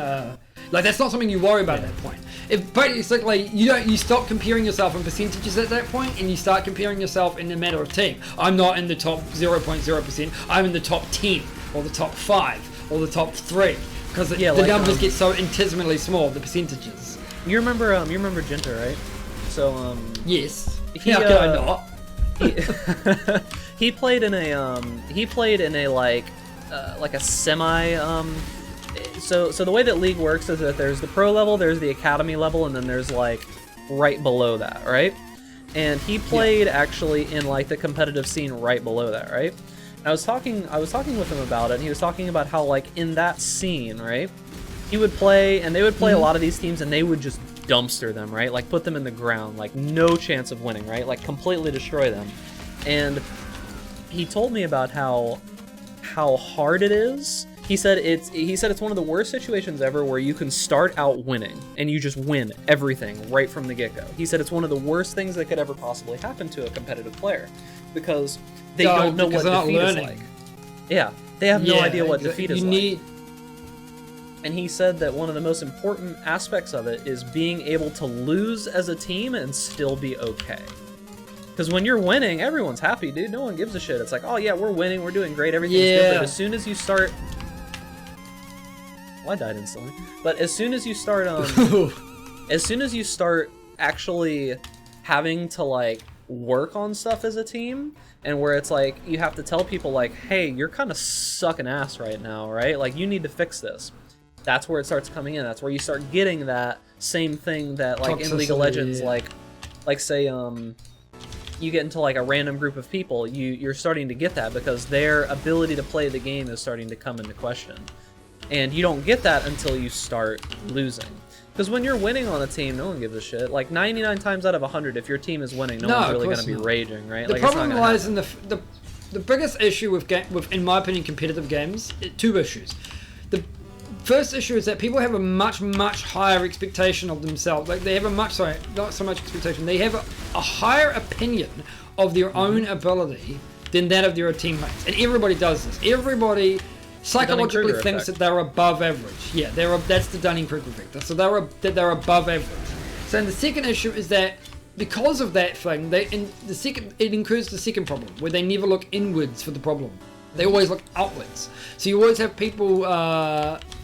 like that's not something you worry about at that point. If basically you stop comparing yourself in percentages at that point, and you start comparing yourself in the matter of team. I'm not in the top 0.0%. I'm in the top 10 or the top 5 or the top 3. Because the numbers get so intimately small, the percentages. You remember Jinta, right? So yes. How could I not? He played in a like a semi so the way that League works is that there's the pro level, there's the academy level, and then there's like right below that, right? And he played actually in like the competitive scene right below that, right? I was talking with him about it, and he was talking about how, like, in that scene, right, he would play, and they would play a lot of these teams, and they would just dumpster them, right, like, put them in the ground, like, no chance of winning, right, like, completely destroy them. And he told me about how hard it is. He said it's one of the worst situations ever where you can start out winning, and you just win everything right from the get-go. He said it's one of the worst things that could ever possibly happen to a competitive player, because they don't know what defeat is like. Yeah, They have no Yeah, idea what exactly. defeat is You like. need- And he said that one of the most important aspects of it is being able to lose as a team and still be okay. Because when you're winning, everyone's happy, dude. No one gives a shit. It's like, oh yeah, we're winning, we're doing great, everything's good. Yeah. But as soon as you start... Well, I died instantly. But as soon as you start, as soon as you start actually having to, like, work on stuff as a team, and where it's like, you have to tell people, like, hey, you're kind of sucking ass right now, right? Like, you need to fix this. That's where it starts coming in. That's where you start getting that same thing that, like, in League of Legends, yeah. like say, you get into, like, a random group of people, you're starting to get that because their ability to play the game is starting to come into question. And you don't get that until you start losing. Because when you're winning on a team, no one gives a shit. Like, 99 times out of 100, if your team is winning, no one's really going to be raging, right? The like, it's not problem gonna lies happen. in the biggest issue with, in my opinion, competitive games, two issues. The first issue is that people have a much, much higher expectation of themselves. Like, they have a much, not so much expectation, they have a higher opinion of their own ability than that of their teammates. And everybody does this. Everybody psychologically thinks that they're above average. Yeah, that's the Dunning-Kruger effect. So they're above average. So the second issue is that because of that thing, it includes the second problem, where they never look inwards for the problem. They always look outwards. So you always have people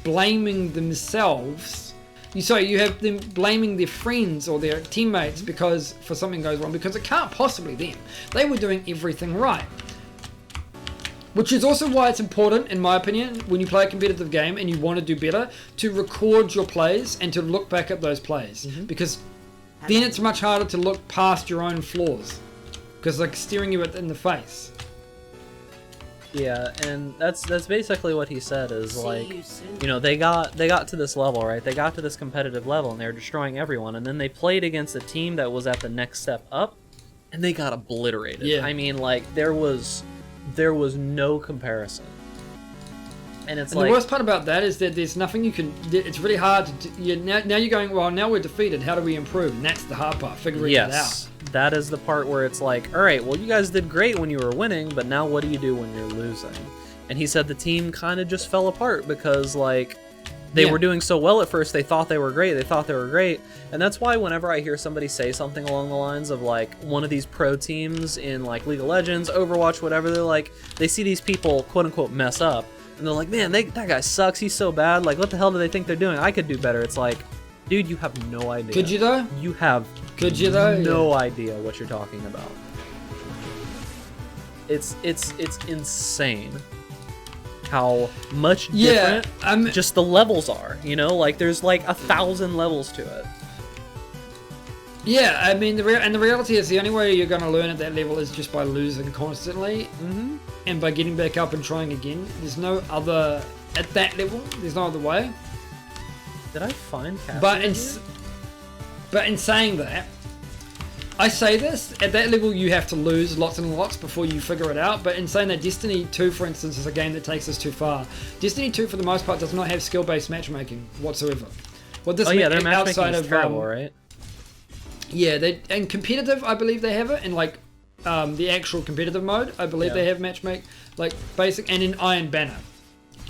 blaming themselves. You have them blaming their friends or their teammates because for something goes wrong, because it can't possibly them. They were doing everything right. Which is also why it's important, in my opinion, when you play a competitive game and you want to do better, to record your plays and to look back at those plays. Because then it's much harder to look past your own flaws. Because like staring you in the face. Yeah, and that's basically what he said is, like, you soon. you know, they got to this level, right? They got to this competitive level and they were destroying everyone, and then they played against a team that was at the next step up and they got obliterated. Yeah. I mean, like, there was no comparison. And it's And like, the worst part about that is that there's nothing you can. It's really hard to. Now you're going, well, now we're defeated. How do we improve? And that's the hard part, figuring it out. yes, that is the part where it's like, all right, well, you guys did great when you were winning, but now what do you do when you're losing? And he said the team kind of just fell apart because, like, they were doing so well at first, they thought they were great, and that's why whenever I hear somebody say something along the lines of, like, one of these pro teams in, like, League of Legends, Overwatch, whatever, they're like, they see these people, quote-unquote, mess up, and they're like, man, that guy sucks, he's so bad, like, what the hell do they think they're doing? I could do better. It's like, dude, you have no idea. Could you though? You have no idea what you're talking about. It's insane how much different just the levels are, you know? Like, there's like 1,000 levels to it. Yeah, I mean, the reality is the only way you're going to learn at that level is just by losing constantly, and by getting back up and trying again. There's no other, at that level, there's no other way. Did I find Cassie? But in saying that, I say this, at that level you have to lose lots and lots before you figure it out, but in saying that, Destiny 2, for instance, is a game that takes us too far. Destiny 2, for the most part, does not have skill-based matchmaking whatsoever. What this their matchmaking is terrible, right? Yeah, and competitive, I believe they have it, in like the actual competitive mode, I believe they have matchmake, like basic, and in Iron Banner.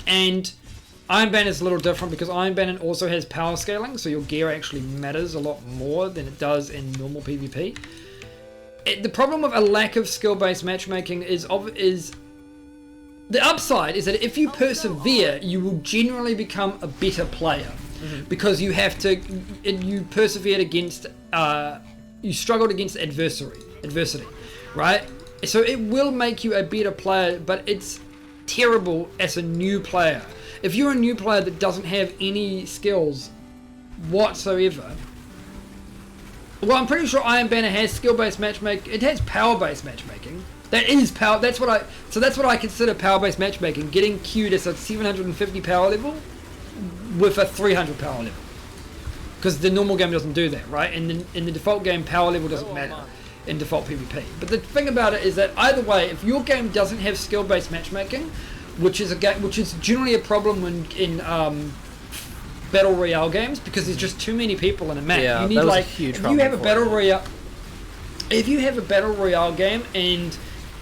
And Iron Banner is a little different because Iron Banner also has power scaling, so your gear actually matters a lot more than it does in normal PvP. The problem with a lack of skill-based matchmaking is the upside is that if you persevere, you will generally become a better player. Because you have to, you persevered against, you struggled against adversity, right? So it will make you a better player, but it's terrible as a new player. If you're a new player that doesn't have any skills whatsoever, well, I'm pretty sure Iron Banner has skill-based matchmaking. It has power-based matchmaking. That is power. That's what I consider power-based matchmaking. Getting queued as a 750 power level with a 300 power level, because the normal game doesn't do that, right? And in the default game, power level doesn't matter in default PvP. But the thing about it is that either way, if your game doesn't have skill-based matchmaking, which is generally a problem in battle royale games, because there's just too many people in a map. Yeah, you need, that was like, a huge if problem. you have a battle royale game and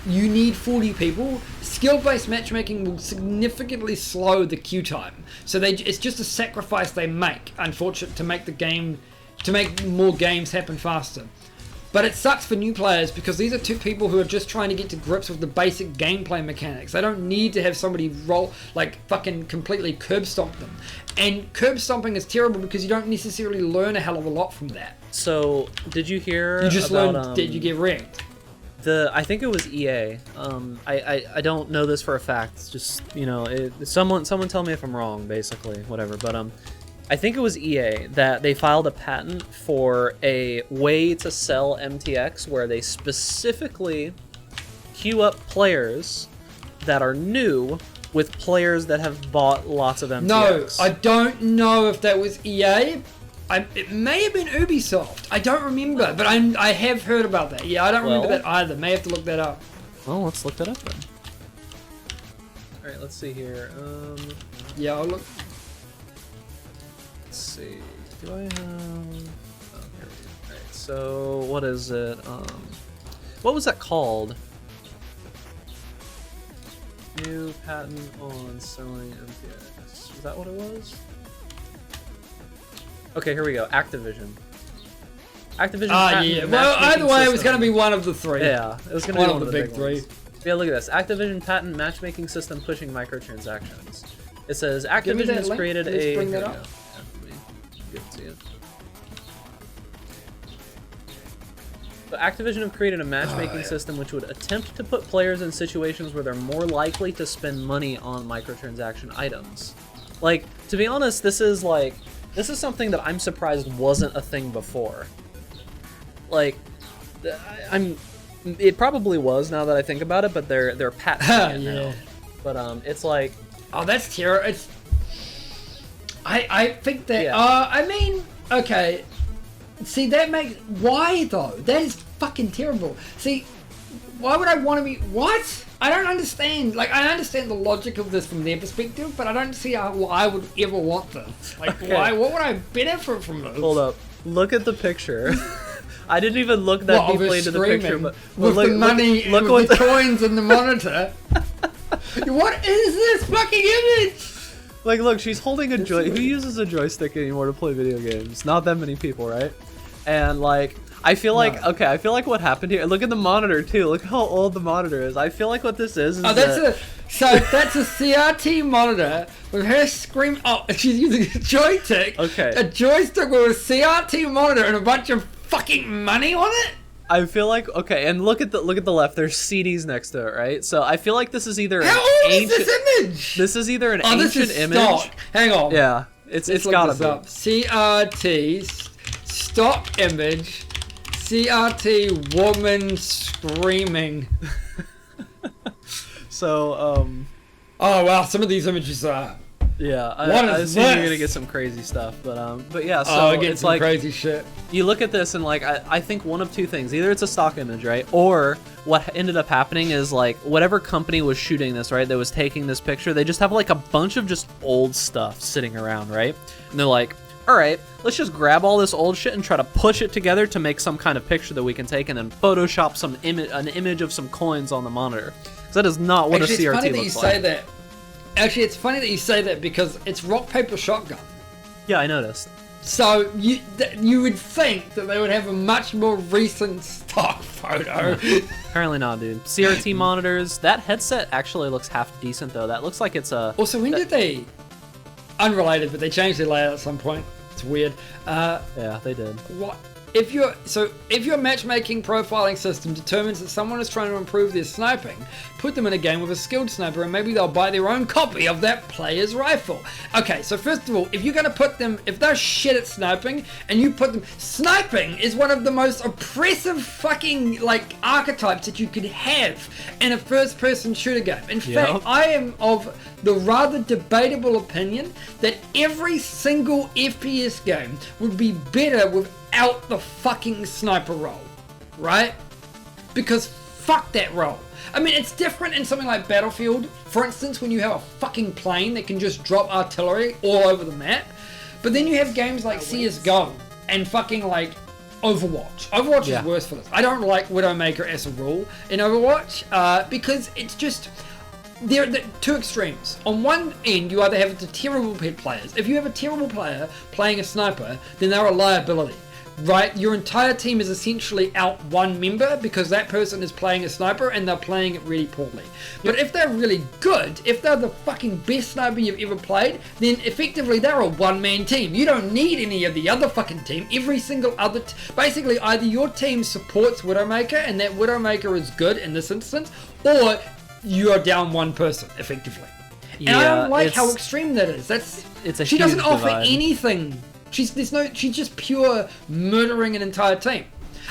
you need 40 people, skill-based matchmaking will significantly slow the queue time. So it's just a sacrifice they make, unfortunately, to make more games happen faster. But it sucks for new players because these are two people who are just trying to get to grips with the basic gameplay mechanics. They don't need to have somebody fucking completely curb stomp them. And curb stomping is terrible because you don't necessarily learn a hell of a lot from that. So, did you hear You just about, learned, did you get wrecked? I think it was EA. I don't know this for a fact. It's just, someone tell me if I'm wrong, basically, whatever. But I think it was EA that they filed a patent for a way to sell MTX where they specifically queue up players that are new with players that have bought lots of MTX. No, I don't know if that was EA. It may have been Ubisoft. I don't remember, but I have heard about that. Yeah, I don't remember that either. May have to look that up. Well, let's look that up then. All right, let's see here. Yeah, I'll look. Let's see. Do I have? Oh, here we go. All right. So what is it? What was that called? New patent on selling MTX. Is that what it was? Okay, here we go. Activision. Activision. Yeah. Well, either way, it was going to be one of the three. Yeah, it was going to be one of the big three. ones. Yeah, look at this. Activision patent matchmaking system pushing microtransactions. It says Activision has created a. Bring that up. Yeah, let me give it to you. So Activision have created a matchmaking system which would attempt to put players in situations where they're more likely to spend money on microtransaction items. Like, to be honest, this is something that I'm surprised wasn't a thing before. Like, it probably was now that I think about it, but they're patenting it now. But it's like, oh, that's terrible. It's I think that I mean, okay. See, that makes why though? That is fucking terrible. See, why would I want to be what? I don't understand. Like, I understand the logic of this from their perspective, but I don't see how I would ever want this. Like, why? What would I benefit from this? Hold up. Look at the picture. I didn't even look that deeply into the picture, but with look, the money, look with the coins in the monitor. What is this fucking image? Like, look, she's holding a joy. Who uses a joystick anymore to play video games? Not that many people, right? And like, I feel like I feel like what happened here. Look at the monitor too. Look how old the monitor is. I feel like what this is that's a CRT monitor with her scream. Oh, she's using a joystick. Okay. A joystick with a CRT monitor and a bunch of fucking money on it. I feel like and look at the left. There's CDs next to it, right? So I feel like this is either how old is this image? This is either an ancient image. Stock. Hang on. Yeah, it's gotta be CRT stock image. CRT woman screaming. So oh wow, some of these images are. Yeah, I assume you're gonna get some crazy stuff, but yeah. So it's like crazy shit. You look at this and like I think one of two things: either it's a stock image, right, or what ended up happening is like whatever company was shooting this, right, that was taking this picture, they just have like a bunch of just old stuff sitting around, right, and they're like, all right, let's just grab all this old shit and try to push it together to make some kind of picture that we can take, and then Photoshop an image of some coins on the monitor. Because that is not what a CRT looks like. Actually, it's funny that you say that because it's rock, paper, shotgun. Yeah, I noticed. So you would think that they would have a much more recent stock photo. Apparently not, dude. CRT monitors. That headset actually looks half decent though. That looks like it's a. Also, when did they? Unrelated, but they changed their layout at some point. It's weird. Yeah, they did. What? If your matchmaking profiling system determines that someone is trying to improve their sniping, put them in a game with a skilled sniper and maybe they'll buy their own copy of that player's rifle. Okay, so first of all, if you're gonna put them, if they're shit at sniping and you put them, sniping is one of the most oppressive fucking like archetypes that you could have in a first-person shooter game. In fact, I am of the rather debatable opinion that every single FPS game would be better without the fucking sniper role, right? Because fuck that role. I mean, it's different in something like Battlefield, for instance, when you have a fucking plane that can just drop artillery all over the map. But then you have games like CSGO and fucking like Overwatch. Overwatch is worse for this. I don't like Widowmaker as a rule in Overwatch because it's just... there are two extremes. On one end, you either have the terrible players. If you have a terrible player playing a sniper, then they're a liability. Right, your entire team is essentially out one member because that person is playing a sniper and they're playing it really poorly. But if they're really good, if they're the fucking best sniper you've ever played, then effectively they're a one-man team. You don't need any of the other fucking team. Every single other, basically either your team supports Widowmaker and that Widowmaker is good in this instance, or you are down one person effectively. And I don't like how extreme that is. She doesn't offer anything. She's just pure murdering an entire team.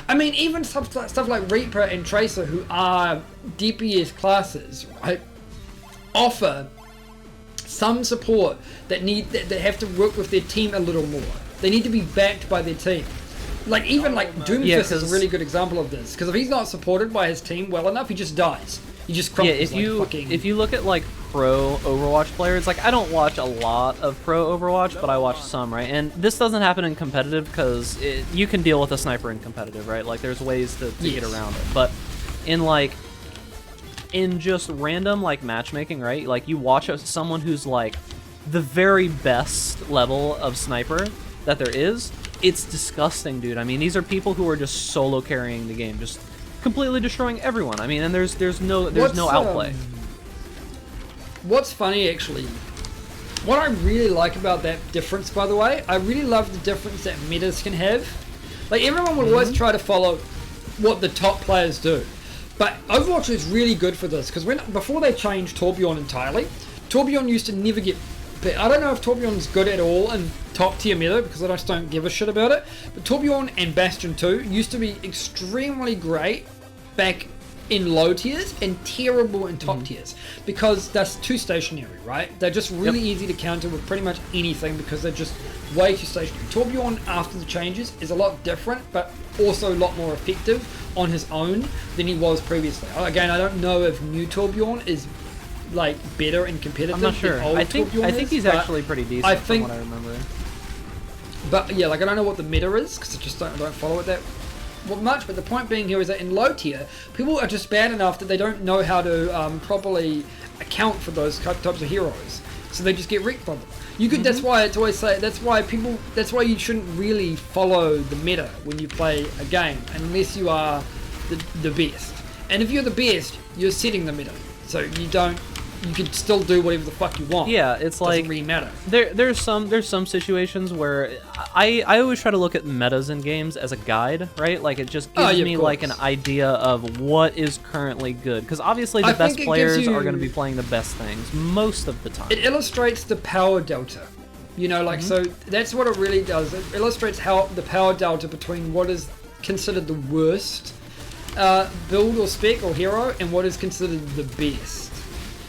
I mean, even stuff like Reaper and Tracer, who are DPS classes, right, offer some support that have to work with their team a little more. They need to be backed by their team. Like even like Doomfist is a really good example of this, because if he's not supported by his team well enough, he just dies. He just crumples. If you look at like pro Overwatch players, like I don't watch a lot of pro Overwatch, but I watch some, right? And this doesn't happen in competitive because you can deal with a sniper in competitive, right? Like there's ways to get around it. But in just random like matchmaking, right? Like you watch someone who's like the very best level of sniper that there is. It's disgusting, dude. I mean, these are people who are just solo carrying the game, just completely destroying everyone. I mean, and there's no outplay. What's funny, actually, what I really like about that difference, by the way, I really love the difference that metas can have. Like, everyone would always try to follow what the top players do. But Overwatch is really good for this, because before they changed Torbjorn entirely, Torbjorn used to never get... I don't know if Torbjorn's good at all in top tier meta, because I just don't give a shit about it. But Torbjorn and Bastion 2 used to be extremely great back in low tiers and terrible in top tiers, because that's too stationary, right? They're just really easy to counter with pretty much anything because they're just way too stationary. Torbjorn, after the changes, is a lot different, but also a lot more effective on his own than he was previously. Again, I don't know if new Torbjorn is like better and competitive. I'm not sure. Than old I think he's actually pretty decent from what I remember. But yeah, like I don't know what the meta is because I just don't follow it that much. But the point being here is that in low tier, people are just bad enough that they don't know how to properly account for those types of heroes, so they just get wrecked by them. You could. That's why it's always say. That's why you shouldn't really follow the meta when you play a game unless you are the best. And if you're the best, you're setting the meta, so you can still do whatever the fuck you want. Yeah, it's like doesn't really matter. There's some situations where I always try to look at metas in games as a guide, right? Like it just gives me like an idea of what is currently good, because obviously the best players are going to be playing the best things most of the time. It illustrates the power delta, you know, like so that's what it really does. It illustrates how the power delta between what is considered the worst build or spec or hero and what is considered the best.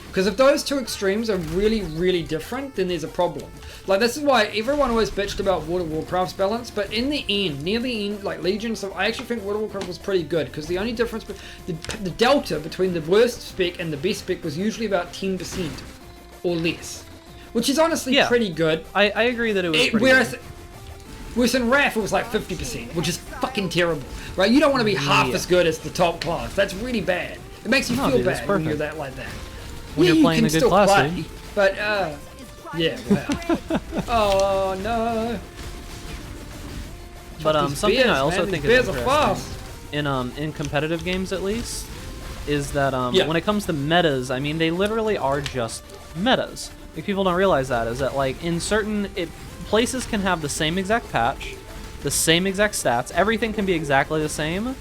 Because if those two extremes are really, really different, then there's a problem. Like, this is why everyone always bitched about World of Warcraft's balance, but in the end, near the end, like Legion, so I actually think World of Warcraft was pretty good, because the only difference, the delta between the worst spec and the best spec was usually about 10% or less. Which is honestly pretty good. I agree that it was pretty good. Whereas in RAF, it was like 50%, which is fucking terrible, right? You don't want to be half as good as the top class. That's really bad. It makes you feel bad when you're that like that. When you're playing a good class, dude. But, yeah, wow. Oh, no. But something bears, I also think is fast. in competitive games at least is that when it comes to metas, I mean they literally are just metas. Like, people don't realize that is that like in certain places can have the same exact patch, the same exact stats, everything can be exactly the same,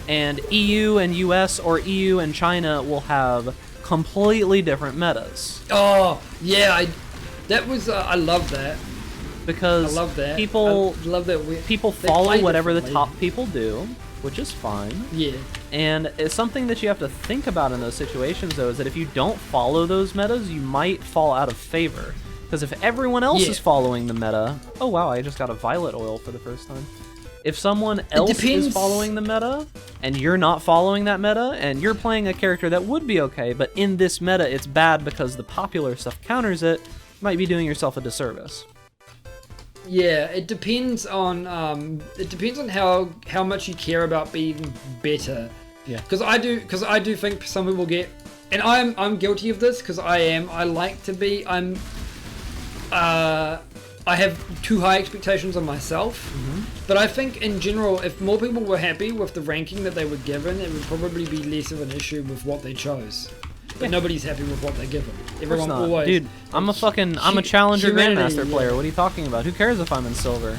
and EU and US or EU and China will have completely different metas. Oh yeah, I love that. Because I love that. People follow whatever the top people do, which is fine. Yeah. And it's something that you have to think about in those situations, though, is that if you don't follow those metas, you might fall out of favor. Because if everyone else is following the meta, oh wow, I just got a violet oil for the first time. If someone else is following the meta, and you're not following that meta, and you're playing a character that would be okay, but in this meta it's bad because the popular stuff counters it, you might be doing yourself a disservice. Yeah, it depends on how much you care about being better. Yeah. Because I do think some people get and I'm guilty of this because I like to be. I have too high expectations on myself, but I think in general, if more people were happy with the ranking that they were given, it would probably be less of an issue with what they chose. But nobody's happy with what they're given. Everyone not. always. Dude, I'm a challenger humanity, grandmaster player. What are you talking about? Who cares if I'm in silver?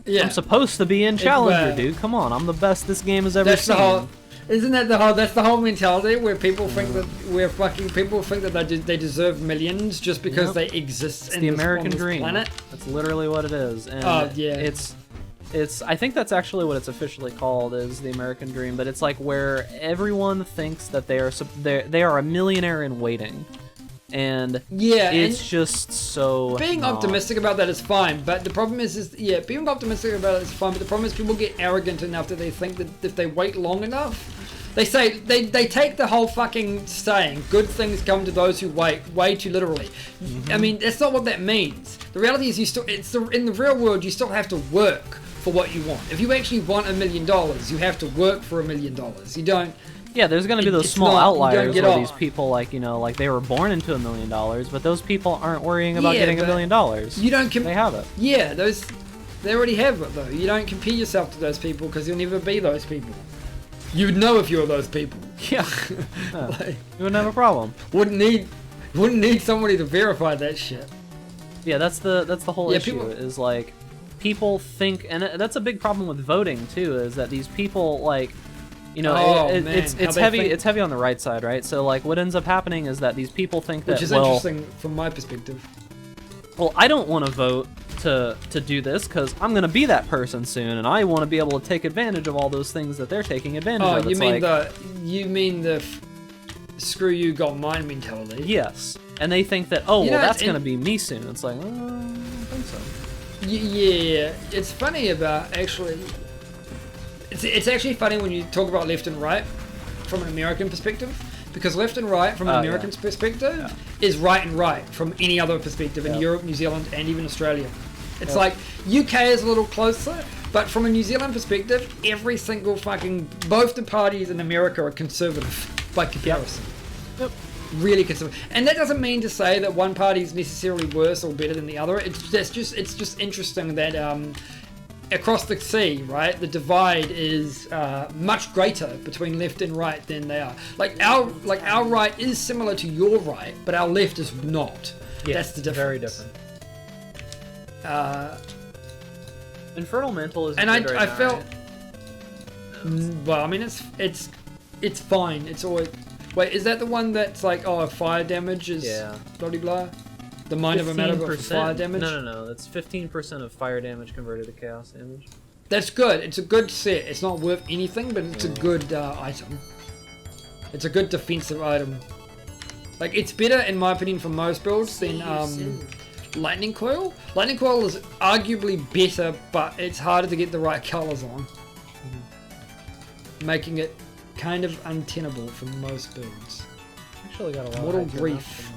Yeah. I'm supposed to be in challenger, Well, dude. Come on, I'm the best this game has ever That's seen. the whole. Isn't that the whole? That's the whole mentality where people think that people think that they deserve millions just because Yep. they exist It's in the this, American on this dream. planet. That's literally what it is. And Yeah. it's I think that's actually what it's officially called, is the American dream, but it's like where everyone thinks that they are a millionaire in waiting. And Yeah, it's and just so being not. optimistic about that is fine, but the problem is being optimistic about it is fine, but the problem is people get arrogant enough that they think that if they wait long enough, they say they take the whole fucking saying, good things come to those who wait, way too literally. I mean, that's not what that means. The reality is in the real world you still have to work for what you want. If you actually want $1 million, you have to work for $1 million. You don't. Yeah, there's going to be those It's small not- you outliers don't get where off. these people, like they were born into $1 million, but those people aren't worrying about Yeah, getting $1 but million. You don't. They have it. Yeah, they already have it though. You don't compare yourself to those people because you'll never be those people. You'd know if you were those people. Yeah. Yeah. Like, You wouldn't have a problem. wouldn't need somebody to verify that shit. Yeah, that's the whole Yeah, issue. people- Is like people think, and that's a big problem with voting too. Is that these people like, you know, Oh, man, it's how they heavy. think. It's heavy on the right side, right? So like, what ends up happening is that these people think that Which is well, interesting from my perspective. I don't want to vote to do this because I'm gonna be that person soon, and I want to be able to take advantage of all those things that they're taking advantage Oh, of. you It's mean like, the screw you got mine mentality? yes, and they think that oh You well know, that's it's gonna be me soon. It's like I don't think so. Yeah, it's funny about actually. It's actually funny when you talk about left and right from an American perspective, because left and right from an Oh, American yeah. perspective is right and right from any other perspective in Yep. Europe, New Zealand, and even Australia. It's Yep. like UK is a little closer, but from a New Zealand perspective, every single both the parties in America are conservative by comparison. Yep. Really conservative, and that doesn't mean to say that one party is necessarily worse or better than the other. It's just interesting that across the sea, right, the divide is much greater between left and right than they are. Like our right is similar to your right, but our left is not. Yeah, That's the difference. very different. Infernal Mental is And good right I now, felt. right? Well, I mean, it's fine. It's always. Wait, is that the one that's like, oh, fire damage is Yeah. blah blah blah? The mind of a matter of fire damage? No. That's 15% of fire damage converted to chaos damage. That's good. It's a good set. It's not worth anything, but it's a good item. It's a good defensive item. Like, it's better, in my opinion, for most builds than Lightning Coil. Lightning Coil is arguably better, but it's harder to get the right colors on. Making it kind of untenable for most builds. Actually got a lot Mortal of Grief.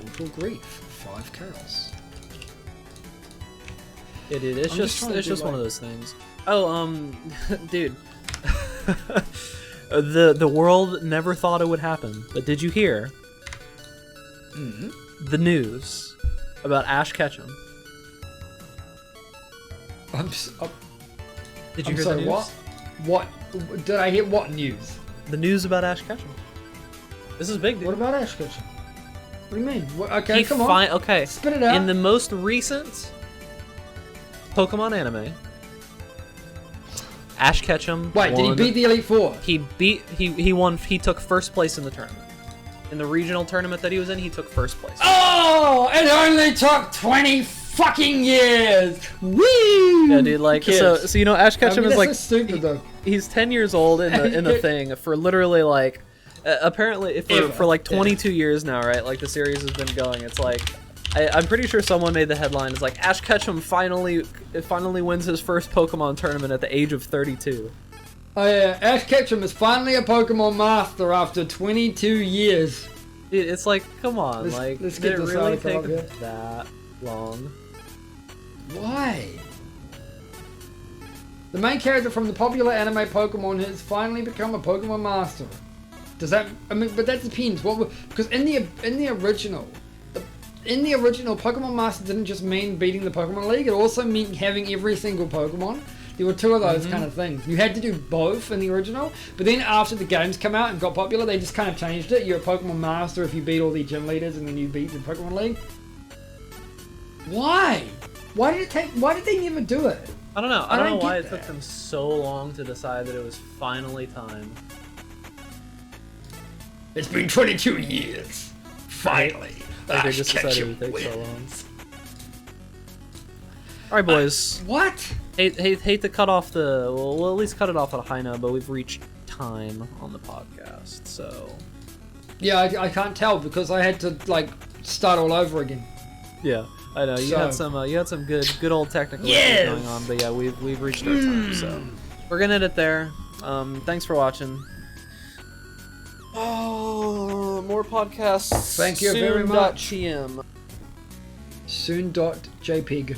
Mortal Grief. 5 chaos. Yeah, dude, it's I'm just trying to do, one of like- those things. Oh, dude. the world never thought it would happen, but did you hear the news about Ash Ketchum? Did you I'm hear sorry, the news? what? What? Did I hear what news? The news about Ash Ketchum. This is big, dude. What about Ash Ketchum? What do you mean? Okay, He come on. Okay. Spit it out. In the most recent Pokemon anime, Ash Ketchum Wait, did he won- beat the Elite Four? He won. He took first place in the tournament. In the regional tournament that he was in, he took first place. Oh, it only took 20 fucking years. Woo! Yeah, dude. Like, so you know, Ash Ketchum is that's like so stupid though. he's 10 years old in the thing for literally like apparently for like 22 years now, right? Like the series has been going. It's like I'm pretty sure someone made the headline. It's like Ash Ketchum finally wins his first Pokemon tournament at the age of 32. Oh yeah, Ash Ketchum is finally a Pokemon master after 22 years. Dude, it's like, come on, Let's did get it this really article take up here. that long? Why? The main character from the popular anime Pokemon has finally become a Pokemon Master. Does that? I mean, but that depends. Because in the original, Pokemon Master didn't just mean beating the Pokemon League. It also meant having every single Pokemon. There were two of those kind of things. You had to do both in the original, but then after the games come out and got popular, they just kind of changed it. You're a Pokemon Master if you beat all the gym leaders and then you beat the Pokemon League. Why? Why did they never do it? I don't know. I don't know why it that. took them so long to decide that it was finally time. It's been 22 years. Finally. Like they just decided it would take so long. Alright, boys. What? Hate to cut off the... Well, we'll at least cut it off at a high note, but we've reached time on the podcast, so... Yeah, I can't tell because I had to, like, start all over again. Yeah, I know. You had some good old technical issues going on, but yeah, we've reached our time, so... We're gonna end it there. Thanks for watching. Oh, more podcasts. Thank you very much. Soon.tm. Soon.jpg.